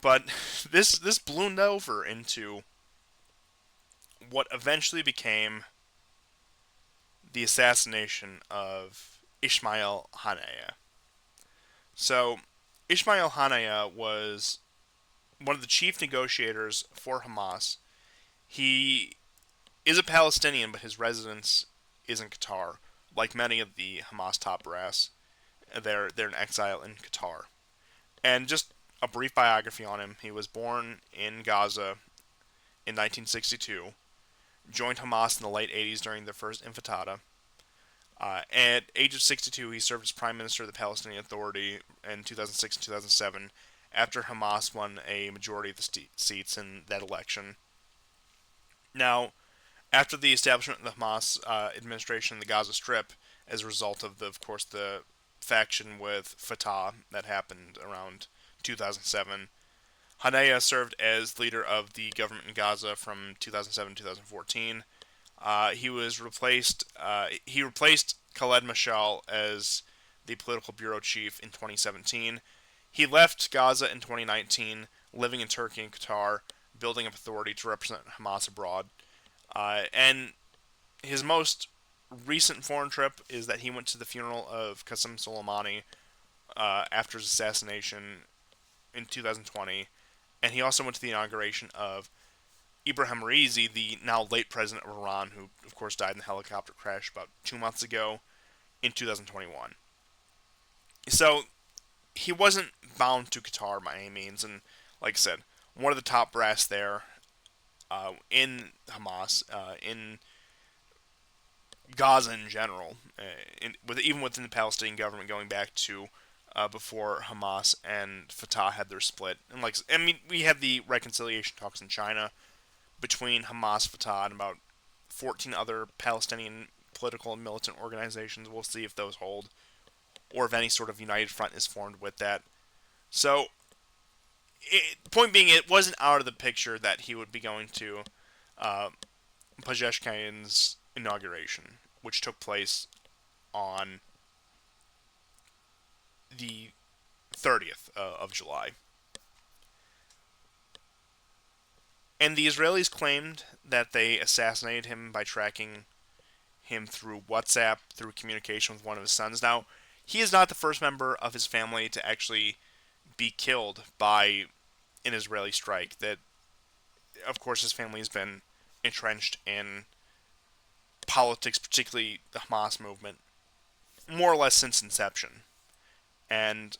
But this ballooned over into what eventually became the assassination of Ismail Haniyeh. So, Ismail Haniyeh was one of the chief negotiators for Hamas. He is a Palestinian, but his residence is in Qatar. Like many of the Hamas top brass, they're in exile in Qatar. And just a brief biography on him: he was born in Gaza in 1962, joined Hamas in the late 80s during the first Intifada. At age of 62, he served as Prime Minister of the Palestinian Authority in 2006 and 2007, after Hamas won a majority of the seats in that election. Now, after the establishment of the Hamas administration in the Gaza Strip, as a result of of course, the faction with Fatah that happened around 2007, Haniyeh served as leader of the government in Gaza from 2007 to 2014. He was replaced. He replaced Khaled Mashal as the political bureau chief in 2017. He left Gaza in 2019, living in Turkey and Qatar, building up authority to represent Hamas abroad. And his most recent foreign trip is that he went to the funeral of Qasem Soleimani after his assassination in 2020, and he also went to the inauguration of Ibrahim Raisi, the now late president of Iran, who of course died in the helicopter crash about 2 months ago in 2021. So he wasn't bound to Qatar by any means, and like I said, one of the top brass there in Hamas, in Gaza in general, even within the Palestinian government, going back to before Hamas and Fatah had their split. And we had the reconciliation talks in China between Hamas, Fatah, and about 14 other Palestinian political and militant organizations. We'll see if those hold, or if any sort of united front is formed with that. So, point being, it wasn't out of the picture that he would be going to Pezeshkian's inauguration, which took place on the 30th of July. And the Israelis claimed that they assassinated him by tracking him through WhatsApp, through communication with one of his sons. Now, he is not the first member of his family to actually be killed by an Israeli strike. That, of course, his family has been entrenched in politics, particularly the Hamas movement, more or less since inception. And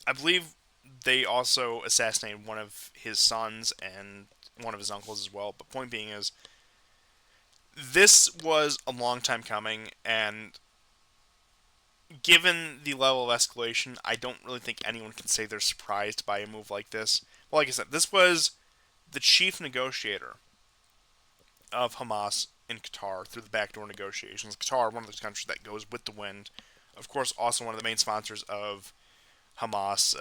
I believe they also assassinated one of his sons and one of his uncles as well. But point being is, this was a long time coming, and given the level of escalation, I don't really think anyone can say they're surprised by a move like this. Well, like I said, this was the chief negotiator of Hamas in Qatar through the backdoor negotiations. Qatar, one of those countries that goes with the wind, of course, also one of the main sponsors of Hamas,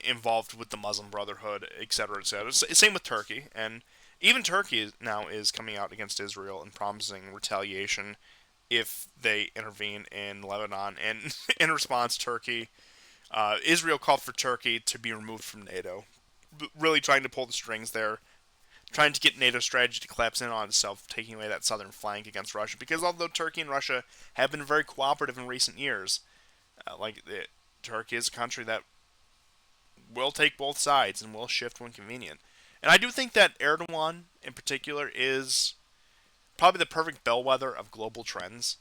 involved with the Muslim Brotherhood, etc., etc. Same with Turkey, and even Turkey now is coming out against Israel and promising retaliation if they intervene in Lebanon. And in response, Israel called for Turkey to be removed from NATO, really trying to pull the strings there, trying to get NATO's strategy to collapse in on itself, taking away that southern flank against Russia. Because although Turkey and Russia have been very cooperative in recent years, Turkey is a country that will take both sides and will shift when convenient. And I do think that Erdogan, in particular, is probably the perfect bellwether of global trends.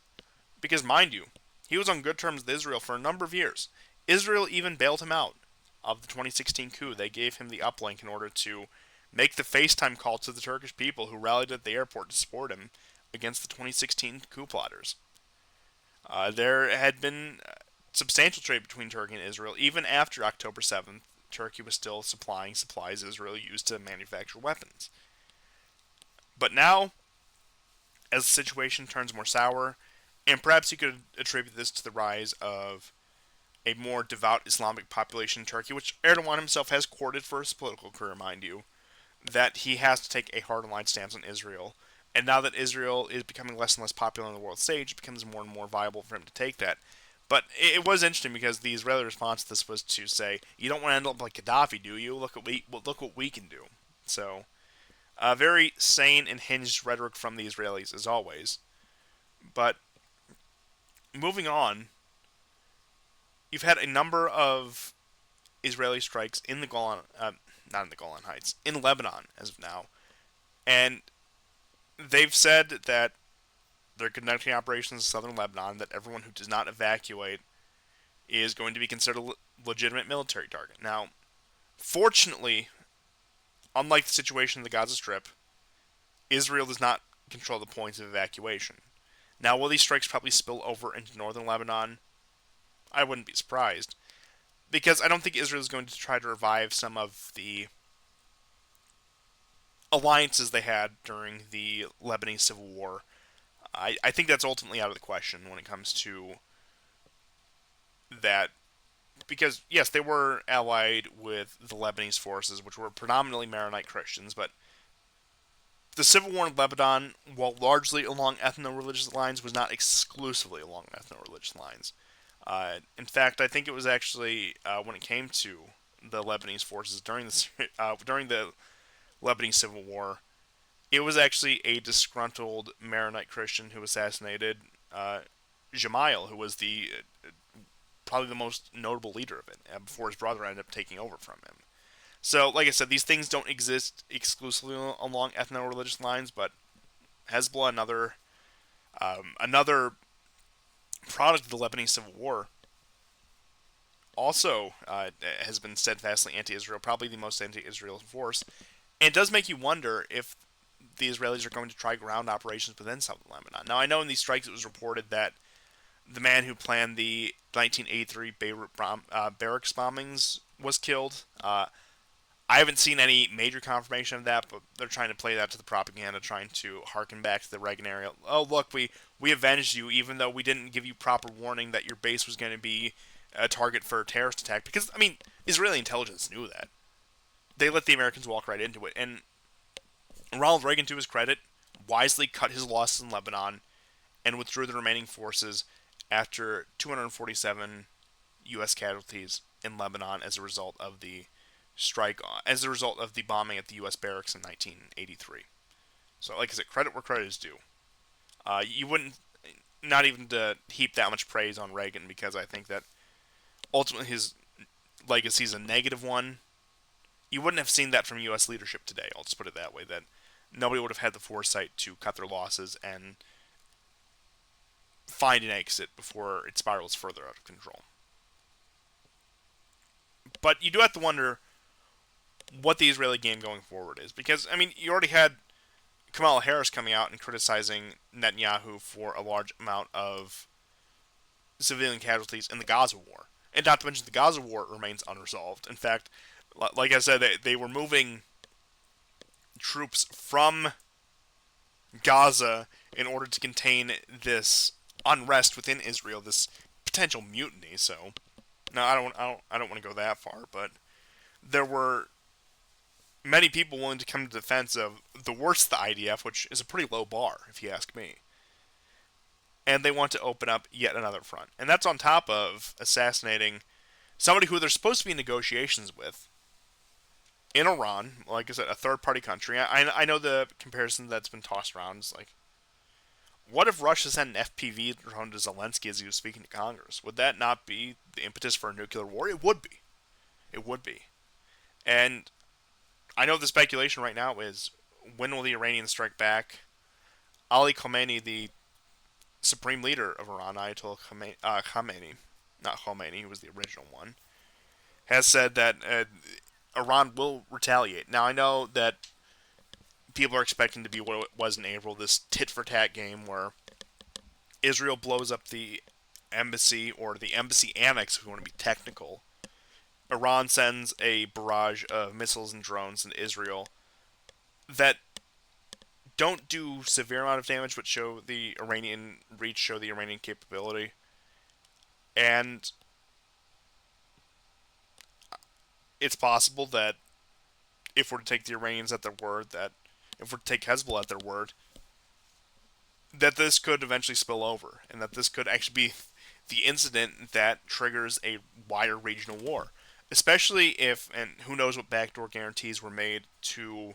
Because, mind you, he was on good terms with Israel for a number of years. Israel even bailed him out of the 2016 coup. They gave him the uplink in order to make the FaceTime call to the Turkish people who rallied at the airport to support him against the 2016 coup plotters. There had been substantial trade between Turkey and Israel. Even after October 7th, Turkey was still supplying supplies Israel used to manufacture weapons. But now, as the situation turns more sour, and perhaps you could attribute this to the rise of a more devout Islamic population in Turkey, which Erdogan himself has courted for his political career, mind you, that he has to take a hard-line stance on Israel. And now that Israel is becoming less and less popular on the world stage, it becomes more and more viable for him to take that. But it was interesting because the Israeli response to this was to say, "You don't want to end up like Gaddafi, do you? Look what we can do." So, very sane and hinged rhetoric from the Israelis as always. But moving on, you've had a number of Israeli strikes in the Golan, not in the Golan Heights, in Lebanon as of now, and they've said that they're conducting operations in southern Lebanon, that everyone who does not evacuate is going to be considered a legitimate military target. Now, fortunately, unlike the situation in the Gaza Strip, Israel does not control the points of evacuation. Now, will these strikes probably spill over into northern Lebanon? I wouldn't be surprised. Because I don't think Israel is going to try to revive some of the alliances they had during the Lebanese Civil War. I think that's ultimately out of the question when it comes to that. Because, yes, they were allied with the Lebanese forces, which were predominantly Maronite Christians, but the Civil War in Lebanon, while largely along ethno-religious lines, was not exclusively along ethno-religious lines. In fact, I think it was actually when it came to the Lebanese forces during the Lebanese Civil War, it was actually a disgruntled Maronite Christian who assassinated Jamail, who was probably the most notable leader of it, before his brother ended up taking over from him. So, like I said, these things don't exist exclusively along ethno-religious lines, but Hezbollah, another product of the Lebanese Civil War, also has been steadfastly anti-Israel, probably the most anti-Israel force. And it does make you wonder if the Israelis are going to try ground operations within southern Lebanon. Now, I know in these strikes it was reported that the man who planned the 1983 Beirut barracks bombings was killed. I haven't seen any major confirmation of that, but they're trying to play that to the propaganda, trying to harken back to the Reagan era. Oh, look, we avenged you, even though we didn't give you proper warning that your base was going to be a target for a terrorist attack. Because, I mean, Israeli intelligence knew that. They let the Americans walk right into it. And Ronald Reagan, to his credit, wisely cut his losses in Lebanon and withdrew the remaining forces after 247 U.S. casualties in Lebanon as a result of the strike, as a result of the bombing at the U.S. barracks in 1983. So, like I said, credit where credit is due. You wouldn't, not even to heap that much praise on Reagan, because I think that ultimately his legacy is a negative one. You wouldn't have seen that from U.S. leadership today. I'll just put it that way. That nobody would have had the foresight to cut their losses and find an exit before it spirals further out of control. But you do have to wonder what the Israeli game going forward is, because I mean, you already had Kamala Harris coming out and criticizing Netanyahu for a large amount of civilian casualties in the Gaza war, and not to mention the Gaza war remains unresolved. In fact, like I said, they were moving troops from Gaza in order to contain this unrest within Israel, this potential mutiny. So, no, I don't want to go that far, but there were many people willing to come to defense of the worst, the IDF, which is a pretty low bar, if you ask me. And they want to open up yet another front, and that's on top of assassinating somebody who they're supposed to be in negotiations with in Iran, like I said, a third-party country. I know the comparison that's been tossed around is like, what if Russia sent an FPV drone to Zelensky as he was speaking to Congress? Would that not be the impetus for a nuclear war? It would be. It would be. And I know the speculation right now is, when will the Iranians strike back? Ali Khamenei, the supreme leader of Iran, Ayatollah Khamenei, not Khomeini, who was the original one, has said that Iran will retaliate. Now, I know that people are expecting to be what it was in April, this tit-for-tat game where Israel blows up the embassy, or the embassy annex, if we want to be technical. Iran sends a barrage of missiles and drones into Israel that don't do severe amount of damage, but show the Iranian reach, show the Iranian capability. And it's possible that if we're to take the Iranians at their word, that if we're to take Hezbollah at their word, that this could eventually spill over, and that this could actually be the incident that triggers a wider regional war. Especially if, and who knows what backdoor guarantees were made to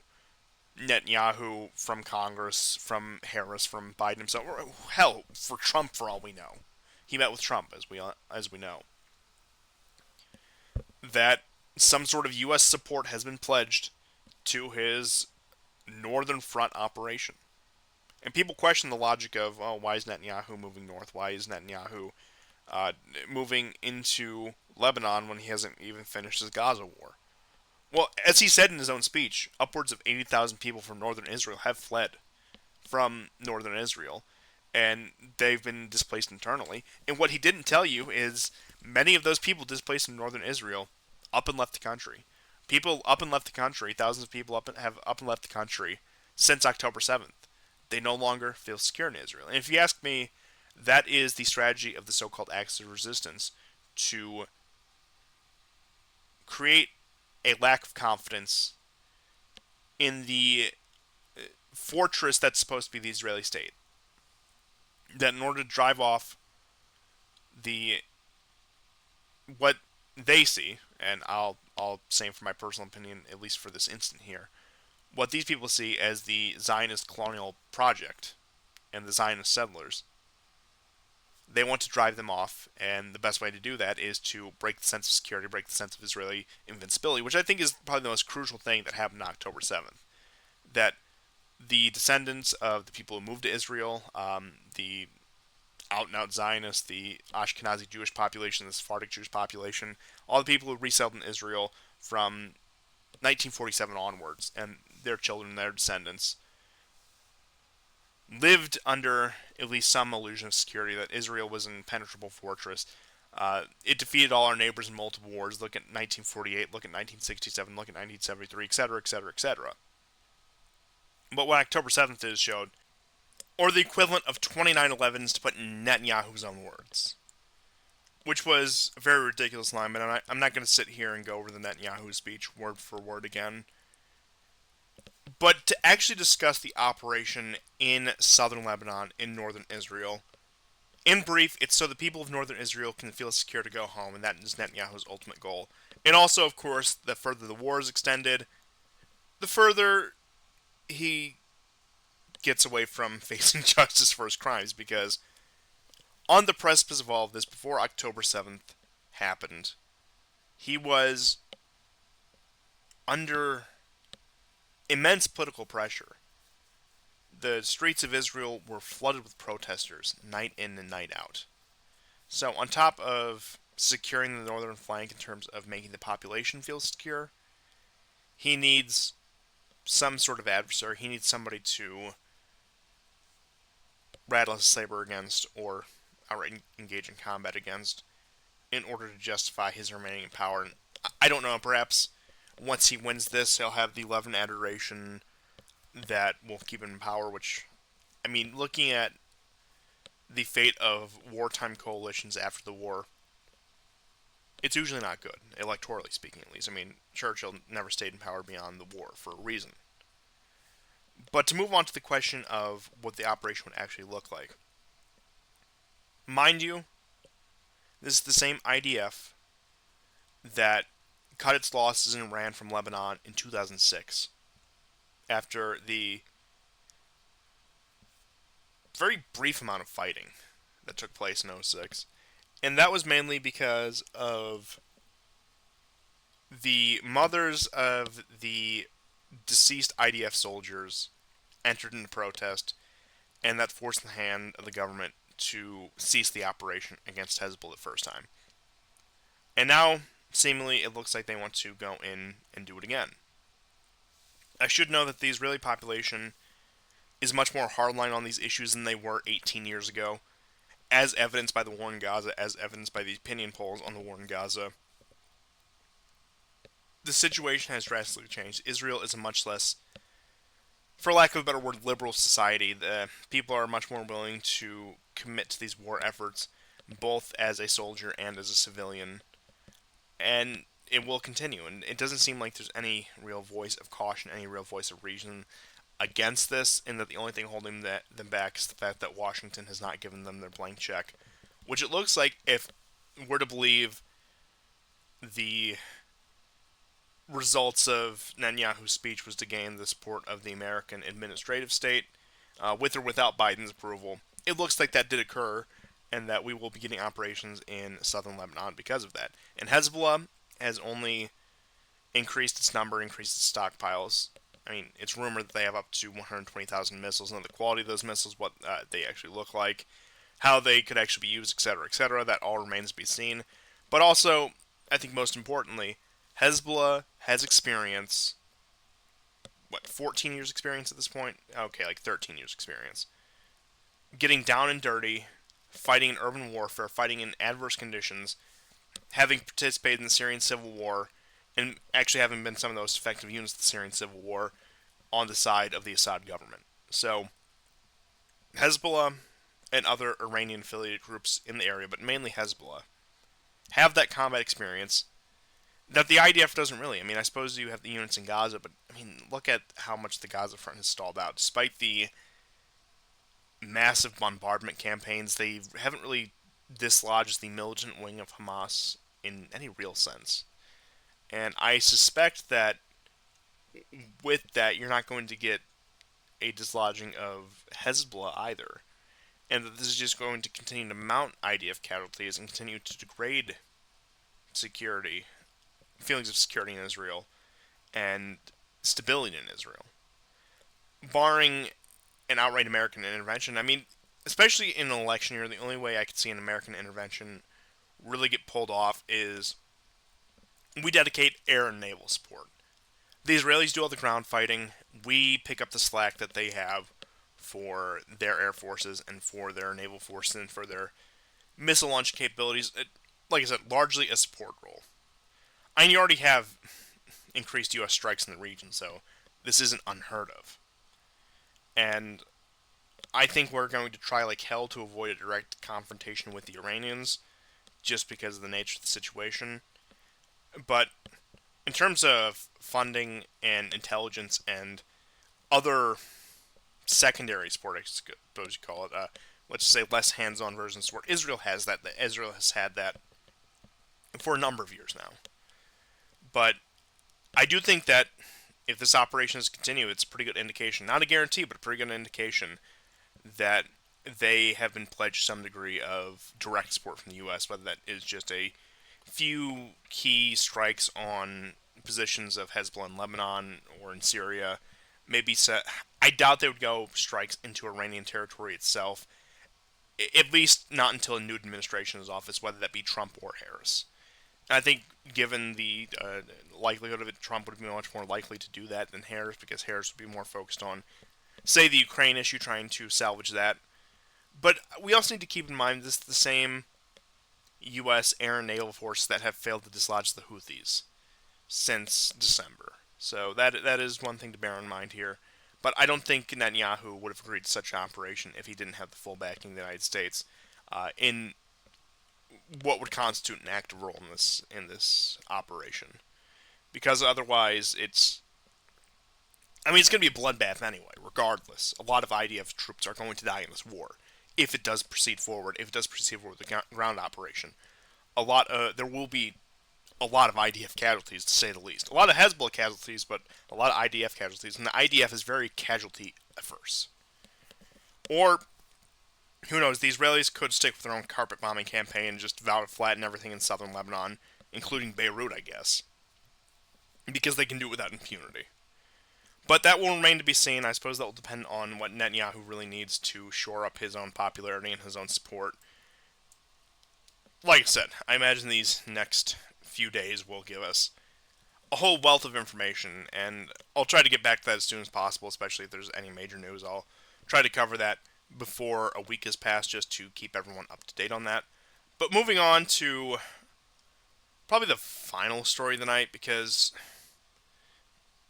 Netanyahu from Congress, from Harris, from Biden himself, or hell, for Trump, for all we know. He met with Trump, as we know. That some sort of U.S. support has been pledged to his Northern Front operation. And people question the logic of, oh, why is Netanyahu moving north? Why is Netanyahu moving into Lebanon when he hasn't even finished his Gaza war? Well, as he said in his own speech, upwards of 80,000 people from northern Israel have fled from northern Israel, and they've been displaced internally. And what he didn't tell you is many of those people displaced in northern Israel up and left the country. People up and left the country, thousands of people have up and left the country since October 7th. They no longer feel secure in Israel. And if you ask me, that is the strategy of the so-called axis of resistance, to create a lack of confidence in the fortress that's supposed to be the Israeli state. That in order to drive off what they see, and I'll say for my personal opinion, at least for this instant here, what these people see as the Zionist colonial project and the Zionist settlers, they want to drive them off, and the best way to do that is to break the sense of security, break the sense of Israeli invincibility, which I think is probably the most crucial thing that happened on October 7th. That the descendants of the people who moved to Israel, the out-and-out Zionists, the Ashkenazi Jewish population, the Sephardic Jewish population, all the people who resettled in Israel from 1947 onwards, and their children, their descendants, lived under at least some illusion of security, that Israel was an impenetrable fortress. It defeated all our neighbors in multiple wars. Look at 1948, look at 1967, look at 1973, etc., etc., etc. But what October 7th is showed, or the equivalent of 29/11s to put in Netanyahu's own words, which was a very ridiculous line, but I'm not going to sit here and go over the Netanyahu speech word for word again. But to actually discuss the operation in southern Lebanon, in northern Israel, In brief, it's so the people of northern Israel can feel secure to go home, and that is Netanyahu's ultimate goal. And also, of course, the further the war is extended, the further he gets away from facing justice for his crimes, because on the precipice of all of this, before October 7th happened, he was under immense political pressure. The streets of Israel were flooded with protesters, night in and night out. So, on top of securing the northern flank in terms of making the population feel secure, he needs some sort of adversary. He needs somebody to rattle his saber against or outright engage in combat against in order to justify his remaining in power. And I don't know, perhaps once he wins this, he'll have the 11 adoration that will keep him in power, which, I mean, looking at the fate of wartime coalitions after the war, it's usually not good, electorally speaking at least. I mean, Churchill never stayed in power beyond the war for a reason. But to move on to the question of what the operation would actually look like. Mind you, this is the same IDF that cut its losses and ran from Lebanon in 2006 after the very brief amount of fighting that took place in 06. And that was mainly because of the mothers of the deceased IDF soldiers entered into protest, and that forced the hand of the government to cease the operation against Hezbollah the first time. And now, seemingly, it looks like they want to go in and do it again. I should know that the Israeli population is much more hardline on these issues than they were 18 years ago, as evidenced by the war in Gaza, as evidenced by the opinion polls on the war in Gaza. The situation has drastically changed. Israel is a much less, for lack of a better word, liberal society. The people are much more willing to commit to these war efforts, both as a soldier and as a civilian. And it will continue. And it doesn't seem like there's any real voice of caution, any real voice of reason against this, and that the only thing holding them back is the fact that Washington has not given them their blank check. Which it looks like, if we're to believe the results of Netanyahu's speech, was to gain the support of the American administrative state, with or without Biden's approval. It looks like that did occur, and that we will be getting operations in southern Lebanon because of that. And Hezbollah has only increased its number, increased its stockpiles. I mean, it's rumored that they have up to 120,000 missiles, and the quality of those missiles, what they actually look like, how they could actually be used, etc., that all remains to be seen. But also, I think most importantly, Hezbollah has experience, 14 years experience at this point? Okay, like 13 years experience. Getting down and dirty, fighting in urban warfare, fighting in adverse conditions, having participated in the Syrian civil war, and actually having been some of the most effective units of the Syrian civil war on the side of the Assad government. So, Hezbollah and other Iranian-affiliated groups in the area, but mainly Hezbollah, have that combat experience that the IDF doesn't really. I mean, I suppose you have the units in Gaza, but, I mean, look at how much the Gaza front has stalled out. Despite the massive bombardment campaigns, they haven't really dislodged the militant wing of Hamas in any real sense. And I suspect that with that, you're not going to get a dislodging of Hezbollah either. And that this is just going to continue to mount IDF casualties and continue to degrade security, feelings of security in Israel, and stability in Israel. Barring an outright American intervention, I mean, especially in an election year, the only way I could see an American intervention really get pulled off is we dedicate air and naval support. The Israelis do all the ground fighting. We pick up the slack that they have for their air forces and for their naval forces and for their missile launch capabilities. Like I said, largely a support role. And you already have increased U.S. strikes in the region, so this isn't unheard of. And I think we're going to try like hell to avoid a direct confrontation with the Iranians, just because of the nature of the situation. But in terms of funding and intelligence and other secondary support, I suppose you call it, let's say, less hands-on version of sport. Israel has that. Israel has had that for a number of years now. But I do think that if this operation is continue, it's a pretty good indication. Not a guarantee, but a pretty good indication that they have been pledged some degree of direct support from the U.S., whether that is just a few key strikes on positions of Hezbollah in Lebanon or in Syria. Maybe I doubt they would go strikes into Iranian territory itself, at least not until a new administration is in office, whether that be Trump or Harris. I think, given the likelihood of it, Trump would be much more likely to do that than Harris, because Harris would be more focused on, say, the Ukraine issue, trying to salvage that. But we also need to keep in mind this is the same U.S. air and naval force that have failed to dislodge the Houthis since December. So that is one thing to bear in mind here. But I don't think Netanyahu would have agreed to such an operation if he didn't have the full backing of the United States in what would constitute an active role in this operation. Because otherwise, it's going to be a bloodbath anyway, regardless. A lot of IDF troops are going to die in this war if it does proceed forward. If it does proceed forward with the ground operation, there will be a lot of IDF casualties, to say the least. A lot of Hezbollah casualties, but a lot of IDF casualties, and the IDF is very casualty averse. Or, who knows, the Israelis could stick with their own carpet bombing campaign and just vow to flatten everything in southern Lebanon, including Beirut, I guess, because they can do it without impunity. But that will remain to be seen. I suppose that will depend on what Netanyahu really needs to shore up his own popularity and his own support. Like I said, I imagine these next few days will give us a whole wealth of information, and I'll try to get back to that as soon as possible, especially if there's any major news. I'll try to cover that before a week has passed, just to keep everyone up to date on that. But moving on to probably the final story of the night, because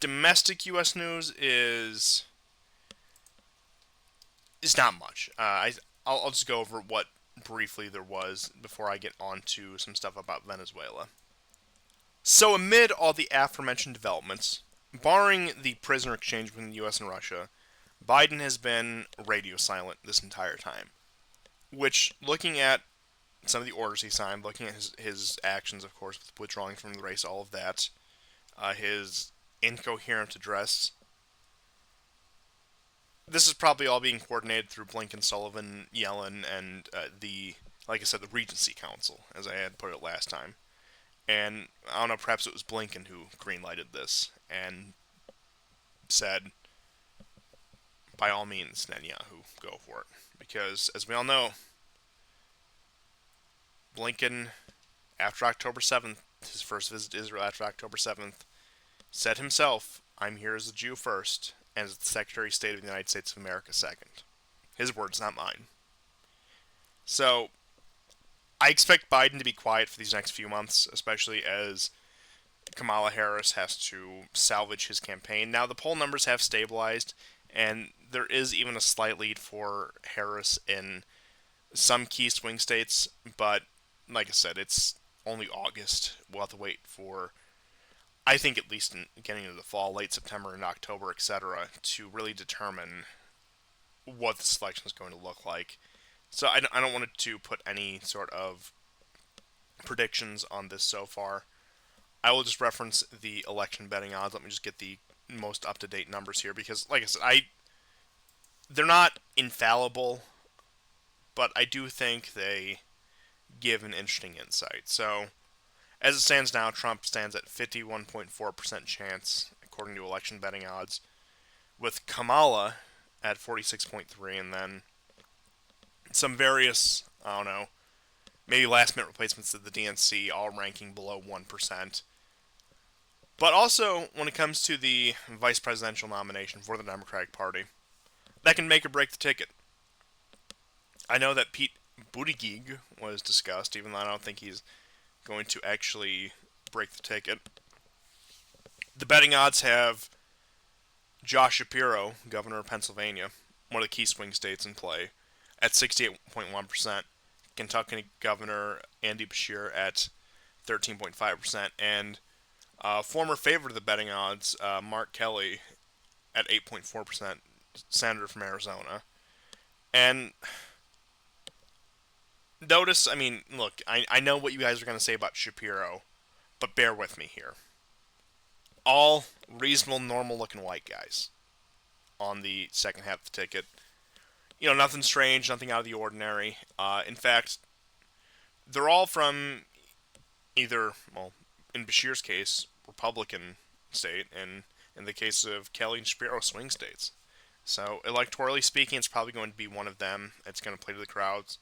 domestic U.S. news is not much. I'll just go over what briefly there was before I get on to some stuff about Venezuela. So amid all the aforementioned developments, barring the prisoner exchange between the U.S. and Russia, Biden has been radio silent this entire time. Which, looking at some of the orders he signed, looking at his actions, of course, with withdrawing from the race, all of that, his incoherent address, this is probably all being coordinated through Blinken, Sullivan, Yellen, and like I said, the Regency Council, as I had put it last time. And I don't know, perhaps it was Blinken who greenlighted this and said, by all means, Netanyahu, go for it. Because, as we all know, Blinken, after October 7th, his first visit to Israel after October 7th, said himself, "I'm here as a Jew first, and as the Secretary of State of the United States of America second." His words, not mine. So, I expect Biden to be quiet for these next few months, especially as Kamala Harris has to salvage his campaign. Now, the poll numbers have stabilized, and there is even a slight lead for Harris in some key swing states, but like I said, it's only August. We'll have to wait for, I think, at least getting into the fall, late September and October, etc., to really determine what the selection is going to look like. So I don't want to put any sort of predictions on this so far. I will just reference the election betting odds. Let me just get the most up-to-date numbers here, because, like I said, they're not infallible, but I do think they give an interesting insight. So, as it stands now, Trump stands at 51.4% chance, according to election betting odds, with Kamala at 46.3%, and then some various, I don't know, maybe last-minute replacements of the DNC, all ranking below 1%. But also, when it comes to the vice presidential nomination for the Democratic Party, that can make or break the ticket. I know that Pete Buttigieg was discussed, even though I don't think he's going to actually break the ticket. The betting odds have Josh Shapiro, governor of Pennsylvania, one of the key swing states in play, at 68.1%. Kentucky Governor Andy Beshear at 13.5%, and former favorite of the betting odds, Mark Kelly, at 8.4%, senator from Arizona. And Notice, I mean, look, I know what you guys are going to say about Shapiro, but bear with me here. All reasonable, normal looking white guys on the second half of the ticket. You know, nothing strange, nothing out of the ordinary. In fact, they're all from either, well, in Bashir's case, Republican state, and in the case of Kelly and Shapiro, swing states. So, electorally speaking, it's probably going to be one of them. It's going to play to the crowds.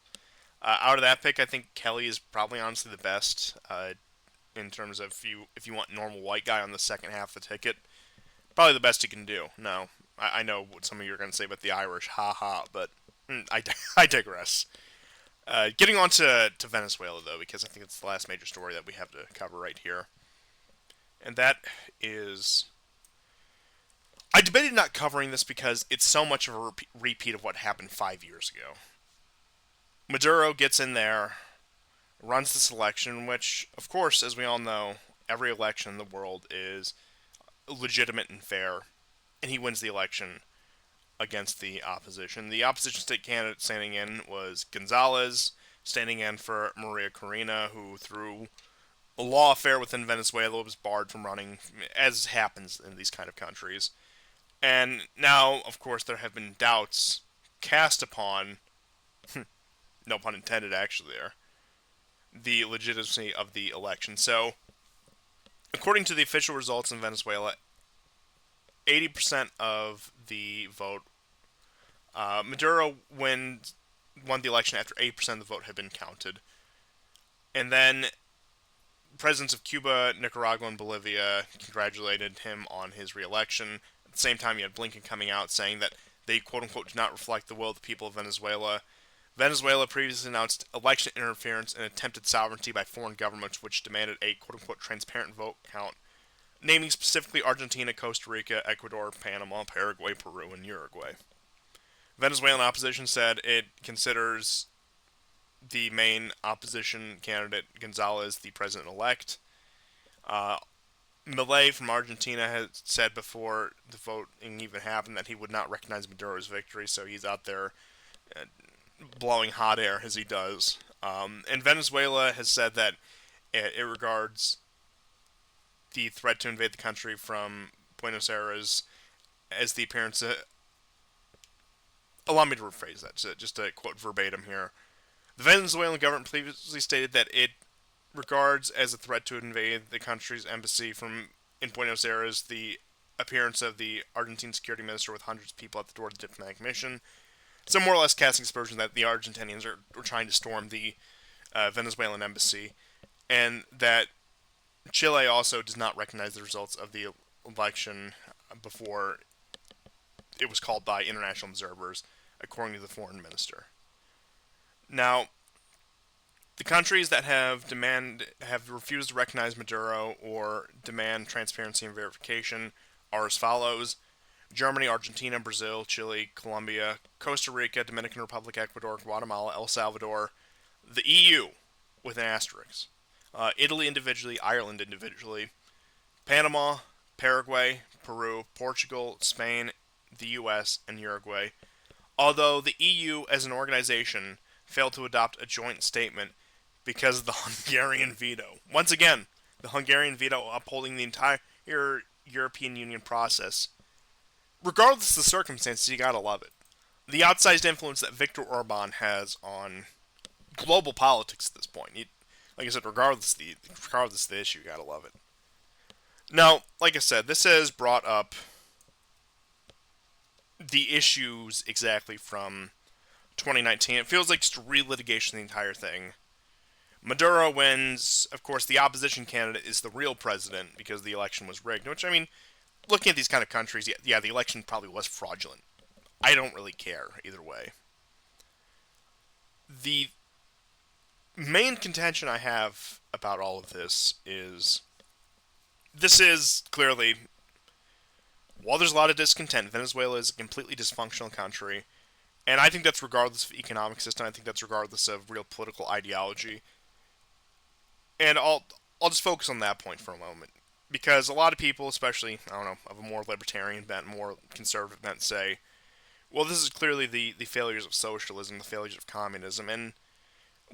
Out of that pick, I think Kelly is probably honestly the best in terms of if you want normal white guy on the second half of the ticket. Probably the best he can do. No, I know what some of you are going to say about the Irish, ha ha, but I digress. Getting on to Venezuela, though, because I think it's the last major story that we have to cover right here. And that is. I debated not covering this because it's so much of a repeat of what happened 5 years ago. Maduro gets in there, runs this election, which, of course, as we all know, every election in the world is legitimate and fair, and he wins the election against the opposition. The opposition state candidate standing in was Gonzalez, standing in for Maria Corina, who, through a law affair within Venezuela, was barred from running, as happens in these kind of countries. And now, of course, there have been doubts cast upon, no pun intended actually there, the legitimacy of the election. So, according to the official results in Venezuela, 80% of the vote, Maduro won the election after 80% of the vote had been counted. And then presidents of Cuba, Nicaragua, and Bolivia congratulated him on his re-election. At the same time, you had Blinken coming out saying that they, quote-unquote, do not reflect the will of the people of Venezuela. Venezuela previously announced election interference and attempted sovereignty by foreign governments, which demanded a quote-unquote transparent vote count, naming specifically Argentina, Costa Rica, Ecuador, Panama, Paraguay, Peru, and Uruguay. Venezuelan opposition said it considers the main opposition candidate, Gonzalez, the president-elect. Uh, Milei from Argentina has said before the voting even happened that he would not recognize Maduro's victory, so he's out there uh, blowing hot air as he does. And Venezuela has said that it regards the threat to invade the country from Buenos Aires as the appearance of. Allow me to rephrase that, just to quote verbatim here. The Venezuelan government previously stated that it regards as a threat to invade the country's embassy from in Buenos Aires the appearance of the Argentine security minister with hundreds of people at the door of the diplomatic mission. So more or less casting aspersions that the Argentinians are trying to storm the Venezuelan embassy, and that Chile also does not recognize the results of the election before it was called by international observers, according to the foreign minister. Now, the countries that have refused to recognize Maduro or demand transparency and verification are as follows: Germany, Argentina, Brazil, Chile, Colombia, Costa Rica, Dominican Republic, Ecuador, Guatemala, El Salvador, the EU with an asterisk, Italy individually, Ireland individually, Panama, Paraguay, Peru, Portugal, Spain, the US, and Uruguay. Although the EU as an organization failed to adopt a joint statement because of the Hungarian veto. Once again, the Hungarian veto upholding the entire European Union process. Regardless of the circumstances, you gotta love it. The outsized influence that Viktor Orban has on global politics at this point. Like I said, regardless of the issue, you gotta love it. Now, like I said, this has brought up the issues exactly from 2019. It feels like just relitigation of the entire thing. Maduro wins. Of course, the opposition candidate is the real president because the election was rigged. Which, I mean, looking at these kind of countries, yeah, the election probably was fraudulent. I don't really care either way. The main contention I have about all of this is clearly, while there's a lot of discontent, Venezuela is a completely dysfunctional country, and I think that's regardless of economic system. I think that's regardless of real political ideology. And I'll just focus on that point for a moment, because a lot of people, especially I don't know, of a more libertarian bent, more conservative bent, say, well, this is clearly the failures of socialism, the failures of communism, and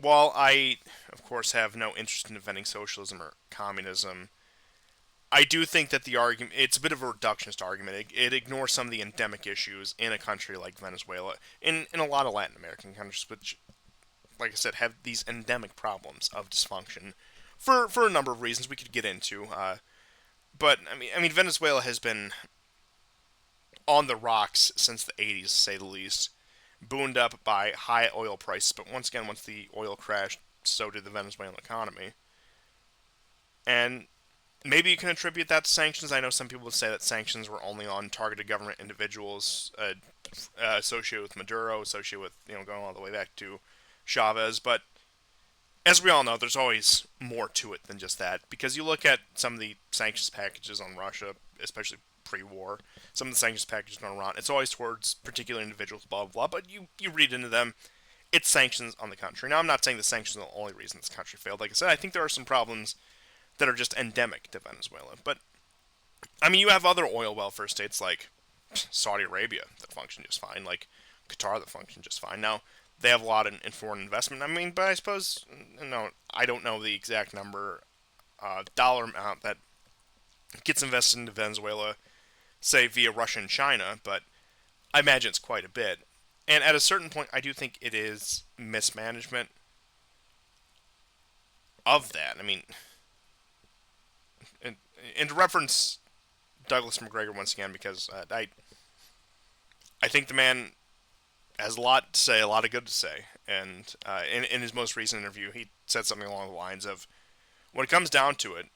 while I, of course, have no interest in defending socialism or communism, I do think that the argument, it's a bit of a reductionist argument. It ignores some of the endemic issues in a country like Venezuela, in a lot of Latin American countries, which, like I said, have these endemic problems of dysfunction for a number of reasons we could get into. But I mean, Venezuela has been on the rocks since the 80s, to say the least, booned up by high oil prices. But once again, once the oil crashed, so did the Venezuelan economy. And maybe you can attribute that to sanctions. I know some people would say that sanctions were only on targeted government individuals associated with Maduro, associated with going all the way back to Chavez. But as we all know, there's always more to it than just that. Because you look at some of the sanctions packages on Russia, especially pre-war, some of the sanctions packages on Iran, it's always towards particular individuals, blah, blah, blah. But you read into them, it's sanctions on the country. Now, I'm not saying the sanctions are the only reason this country failed. Like I said, I think there are some problems that are just endemic to Venezuela. But, I mean, you have other oil welfare states like Saudi Arabia that function just fine, like Qatar that function just fine. Now, they have a lot in foreign investment. I mean, but I suppose, I don't know the exact number, dollar amount that gets invested into Venezuela, say via Russia and China, but I imagine it's quite a bit. And at a certain point, I do think it is mismanagement of that. I mean, and to reference Douglas McGregor once again, because I think the man has a lot to say, a lot of good to say. And in his most recent interview, he said something along the lines of, when it comes down to it,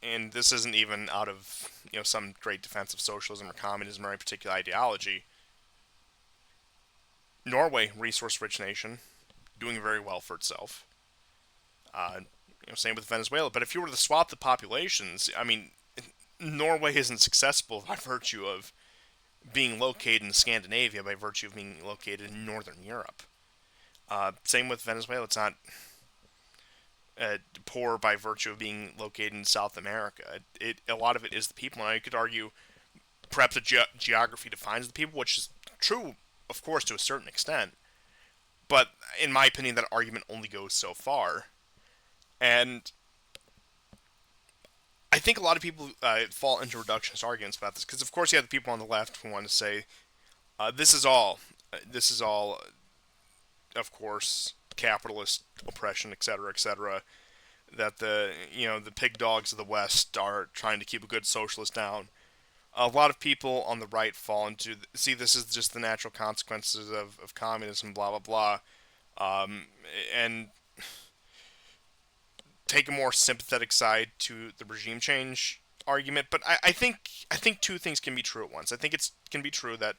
and this isn't even out of some great defense of socialism or communism or any particular ideology. Norway, resource-rich nation, doing very well for itself. Uh, Same with Venezuela. But if you were to swap the populations, I mean, Norway isn't successful by virtue of being located in Scandinavia, by virtue of being located in Northern Europe. Same with Venezuela. It's not poor by virtue of being located in South America. A lot of it is the people, and I could argue perhaps geography defines the people, which is true, of course, to a certain extent. But in my opinion, that argument only goes so far. And I think a lot of people fall into reductionist arguments about this, because of course you have the people on the left who want to say this is all, of course, capitalist oppression, etc., etc. That the pig dogs of the West are trying to keep a good socialist down. A lot of people on the right fall into see this is just the natural consequences of communism, blah blah blah, and take a more sympathetic side to the regime change argument. But I think two things can be true at once. I think it can be true that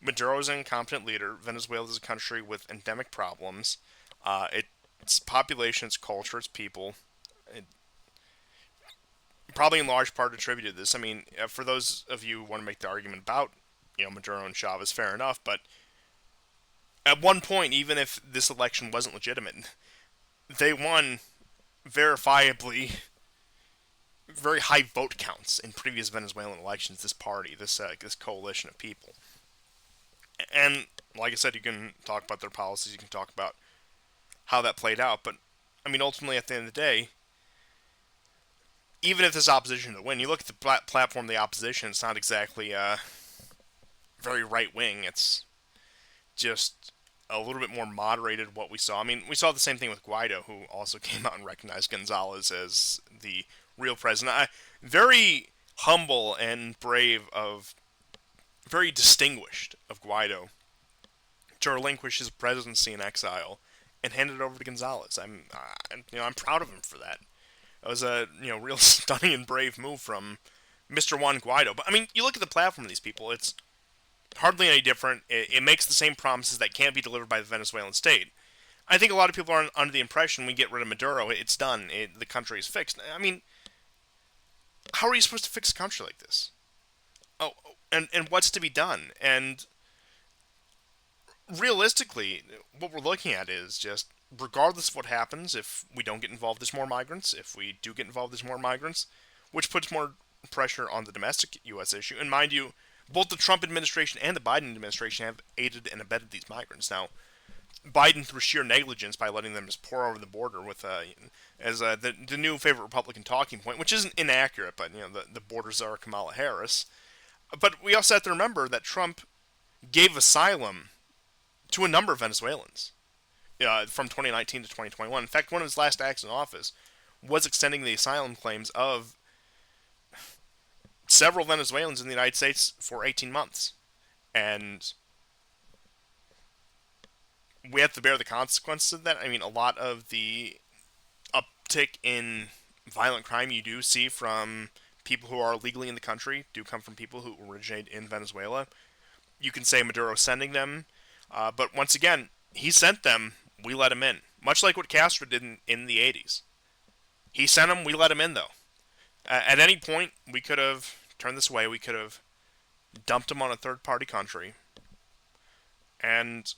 Maduro is an incompetent leader. Venezuela is a country with endemic problems. Its population, its culture, its people, it, probably in large part attributed to this. I mean, for those of you who want to make the argument about Maduro and Chavez, fair enough. But at one point, even if this election wasn't legitimate, they won verifiably very high vote counts in previous Venezuelan elections. This party, this coalition of people, and like I said, you can talk about their policies, you can talk about how that played out, but I mean, ultimately, at the end of the day, even if this opposition to win, you look at the platform of the opposition, it's not exactly very right wing. It's just a little bit more moderated what we saw. I mean, we saw the same thing with Guaido, who also came out and recognized Gonzalez as the real president. Very humble and brave very distinguished of Guaido to relinquish his presidency in exile and hand it over to Gonzalez. I'm proud of him for that. It was a real stunning and brave move from Mr. Juan Guaido. But I mean, you look at the platform of these people; it's hardly any different. It makes the same promises that can't be delivered by the Venezuelan state. I think a lot of people are under the impression we get rid of Maduro, it's done. The country is fixed. I mean, how are you supposed to fix a country like this? Oh, and what's to be done? And realistically, what we're looking at is just, regardless of what happens, if we don't get involved, there's more migrants. If we do get involved, there's more migrants, which puts more pressure on the domestic U.S. issue. And mind you, both the Trump administration and the Biden administration have aided and abetted these migrants. Now, Biden through sheer negligence by letting them just pour over the border with the new favorite Republican talking point, which isn't inaccurate, but the border czar Kamala Harris. But we also have to remember that Trump gave asylum to a number of Venezuelans from 2019 to 2021. In fact, one of his last acts in office was extending the asylum claims of several Venezuelans in the United States for 18 months. And we have to bear the consequences of that. I mean, a lot of the uptick in violent crime you do see from people who are illegally in the country do come from people who originate in Venezuela. You can say Maduro sending them, but once again, he sent them, we let him in. Much like what Castro did in the 80s. He sent them, we let him in, though. At any point, we could have turned this away. We could have dumped him on a third-party country. And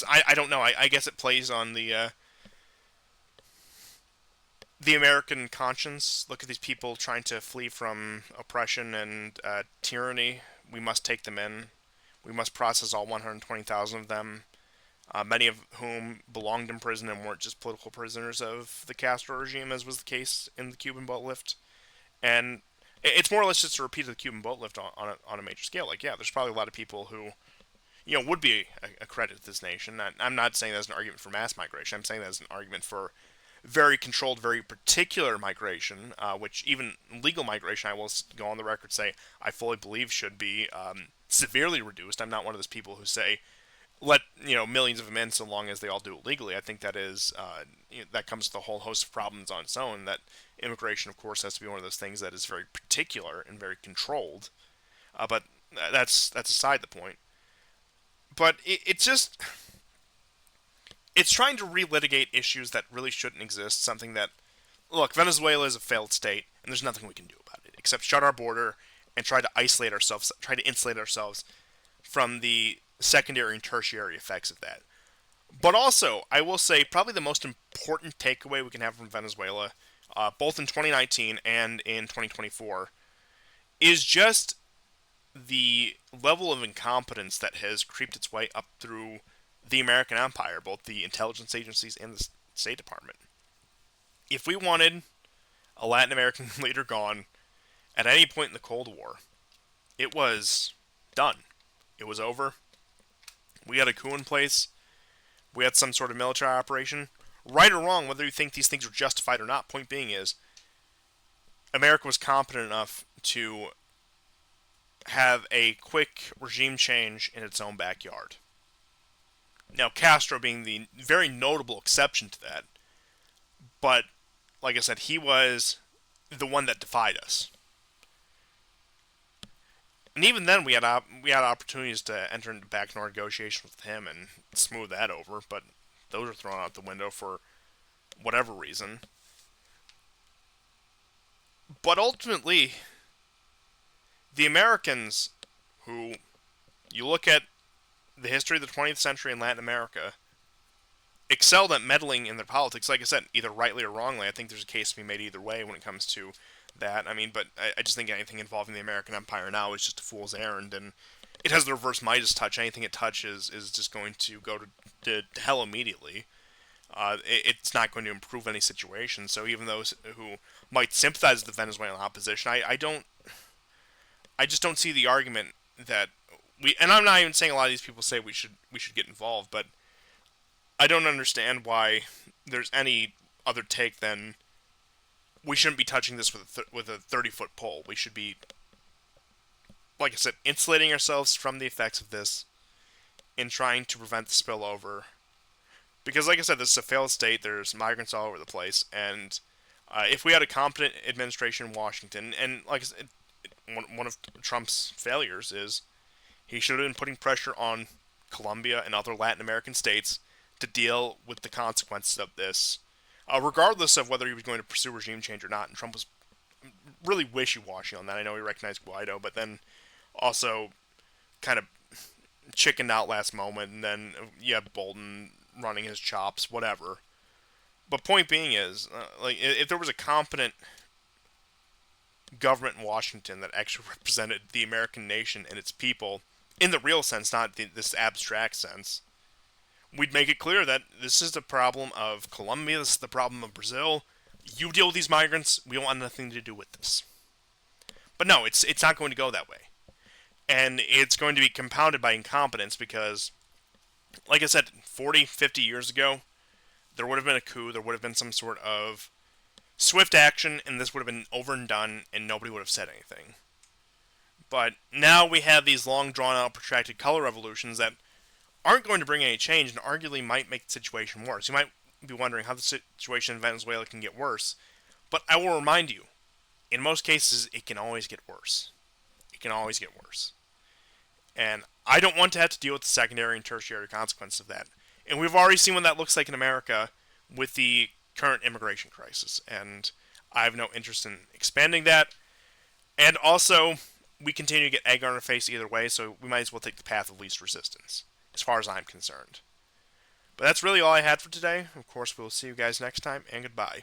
I don't know. I guess it plays on the American conscience. Look at these people trying to flee from oppression and tyranny. We must take them in. We must process all 120,000 of them, many of whom belonged in prison and weren't just political prisoners of the Castro regime, as was the case in the Cuban boat lift. And it's more or less just a repeat of the Cuban boat lift on a major scale. Like, yeah, there's probably a lot of people who would be a credit to this nation. I'm not saying that's an argument for mass migration. I'm saying that's an argument for very controlled, very particular migration, which even legal migration, I will go on the record say, I fully believe should be severely reduced. I'm not one of those people who say let millions of them in so long as they all do it legally. I think that is that comes with a whole host of problems on its own. That immigration, of course, has to be one of those things that is very particular and very controlled. But that's aside the point. But it's just it's trying to relitigate issues that really shouldn't exist. Something that, look, Venezuela is a failed state, and there's nothing we can do about it except shut our border and try to isolate ourselves, try to insulate ourselves from the secondary and tertiary effects of that. But also, I will say, probably the most important takeaway we can have from Venezuela, both in 2019 and in 2024, is just the level of incompetence that has creeped its way up through the American empire, both the intelligence agencies and the State Department. If we wanted a Latin American leader gone at any point in the Cold War, it was done. It was over. We had a coup in place. We had some sort of military operation. Right or wrong, whether you think these things are justified or not, point being is, America was competent enough to have a quick regime change in its own backyard. Now, Castro being the very notable exception to that, but, like I said, he was the one that defied us. And even then, we had opportunities to enter into backdoor negotiations with him and smooth that over, but those are thrown out the window for whatever reason. But ultimately, the Americans, who you look at the history of the 20th century in Latin America, excelled at meddling in their politics. Like I said, either rightly or wrongly. I think there's a case to be made either way when it comes to that. I mean, but I just think anything involving the American empire now is just a fool's errand, and it has the reverse Midas touch. Anything it touches is just going to go to hell immediately. It's not going to improve any situation. So even those who might sympathize with the Venezuelan opposition, I just don't see the argument that and I'm not even saying a lot of these people say we should get involved, but I don't understand why there's any other take than we shouldn't be touching this with a 30-foot pole. We should be, like I said, insulating ourselves from the effects of this and trying to prevent the spillover. Because, like I said, this is a failed state. There's migrants all over the place, and if we had a competent administration in Washington, and like I said, one of Trump's failures is he should have been putting pressure on Colombia and other Latin American states to deal with the consequences of this, regardless of whether he was going to pursue regime change or not. And Trump was really wishy-washy on that. I know he recognized Guaido, but then also kind of chickened out last moment, and then you have Bolton running his chops, whatever. But point being is, like, if there was a competent government in Washington that actually represented the American nation and its people in the real sense, not this abstract sense. We'd make it clear that this is the problem of Colombia, this is the problem of Brazil. You deal with these migrants, we don't want nothing to do with this. But no, it's not going to go that way. And it's going to be compounded by incompetence because, like I said, 40, 50 years ago, there would have been a coup, there would have been some sort of swift action, and this would have been over and done, and nobody would have said anything. But now we have these long, drawn-out, protracted color revolutions that aren't going to bring any change and arguably might make the situation worse. You might be wondering how the situation in Venezuela can get worse, but I will remind you, in most cases, it can always get worse. It can always get worse. And I don't want to have to deal with the secondary and tertiary consequences of that. And we've already seen what that looks like in America with the current immigration crisis. And I have no interest in expanding that. And also, we continue to get egg on our face either way, so we might as well take the path of least resistance, as far as I'm concerned. But that's really all I had for today. Of course, we'll see you guys next time, and goodbye.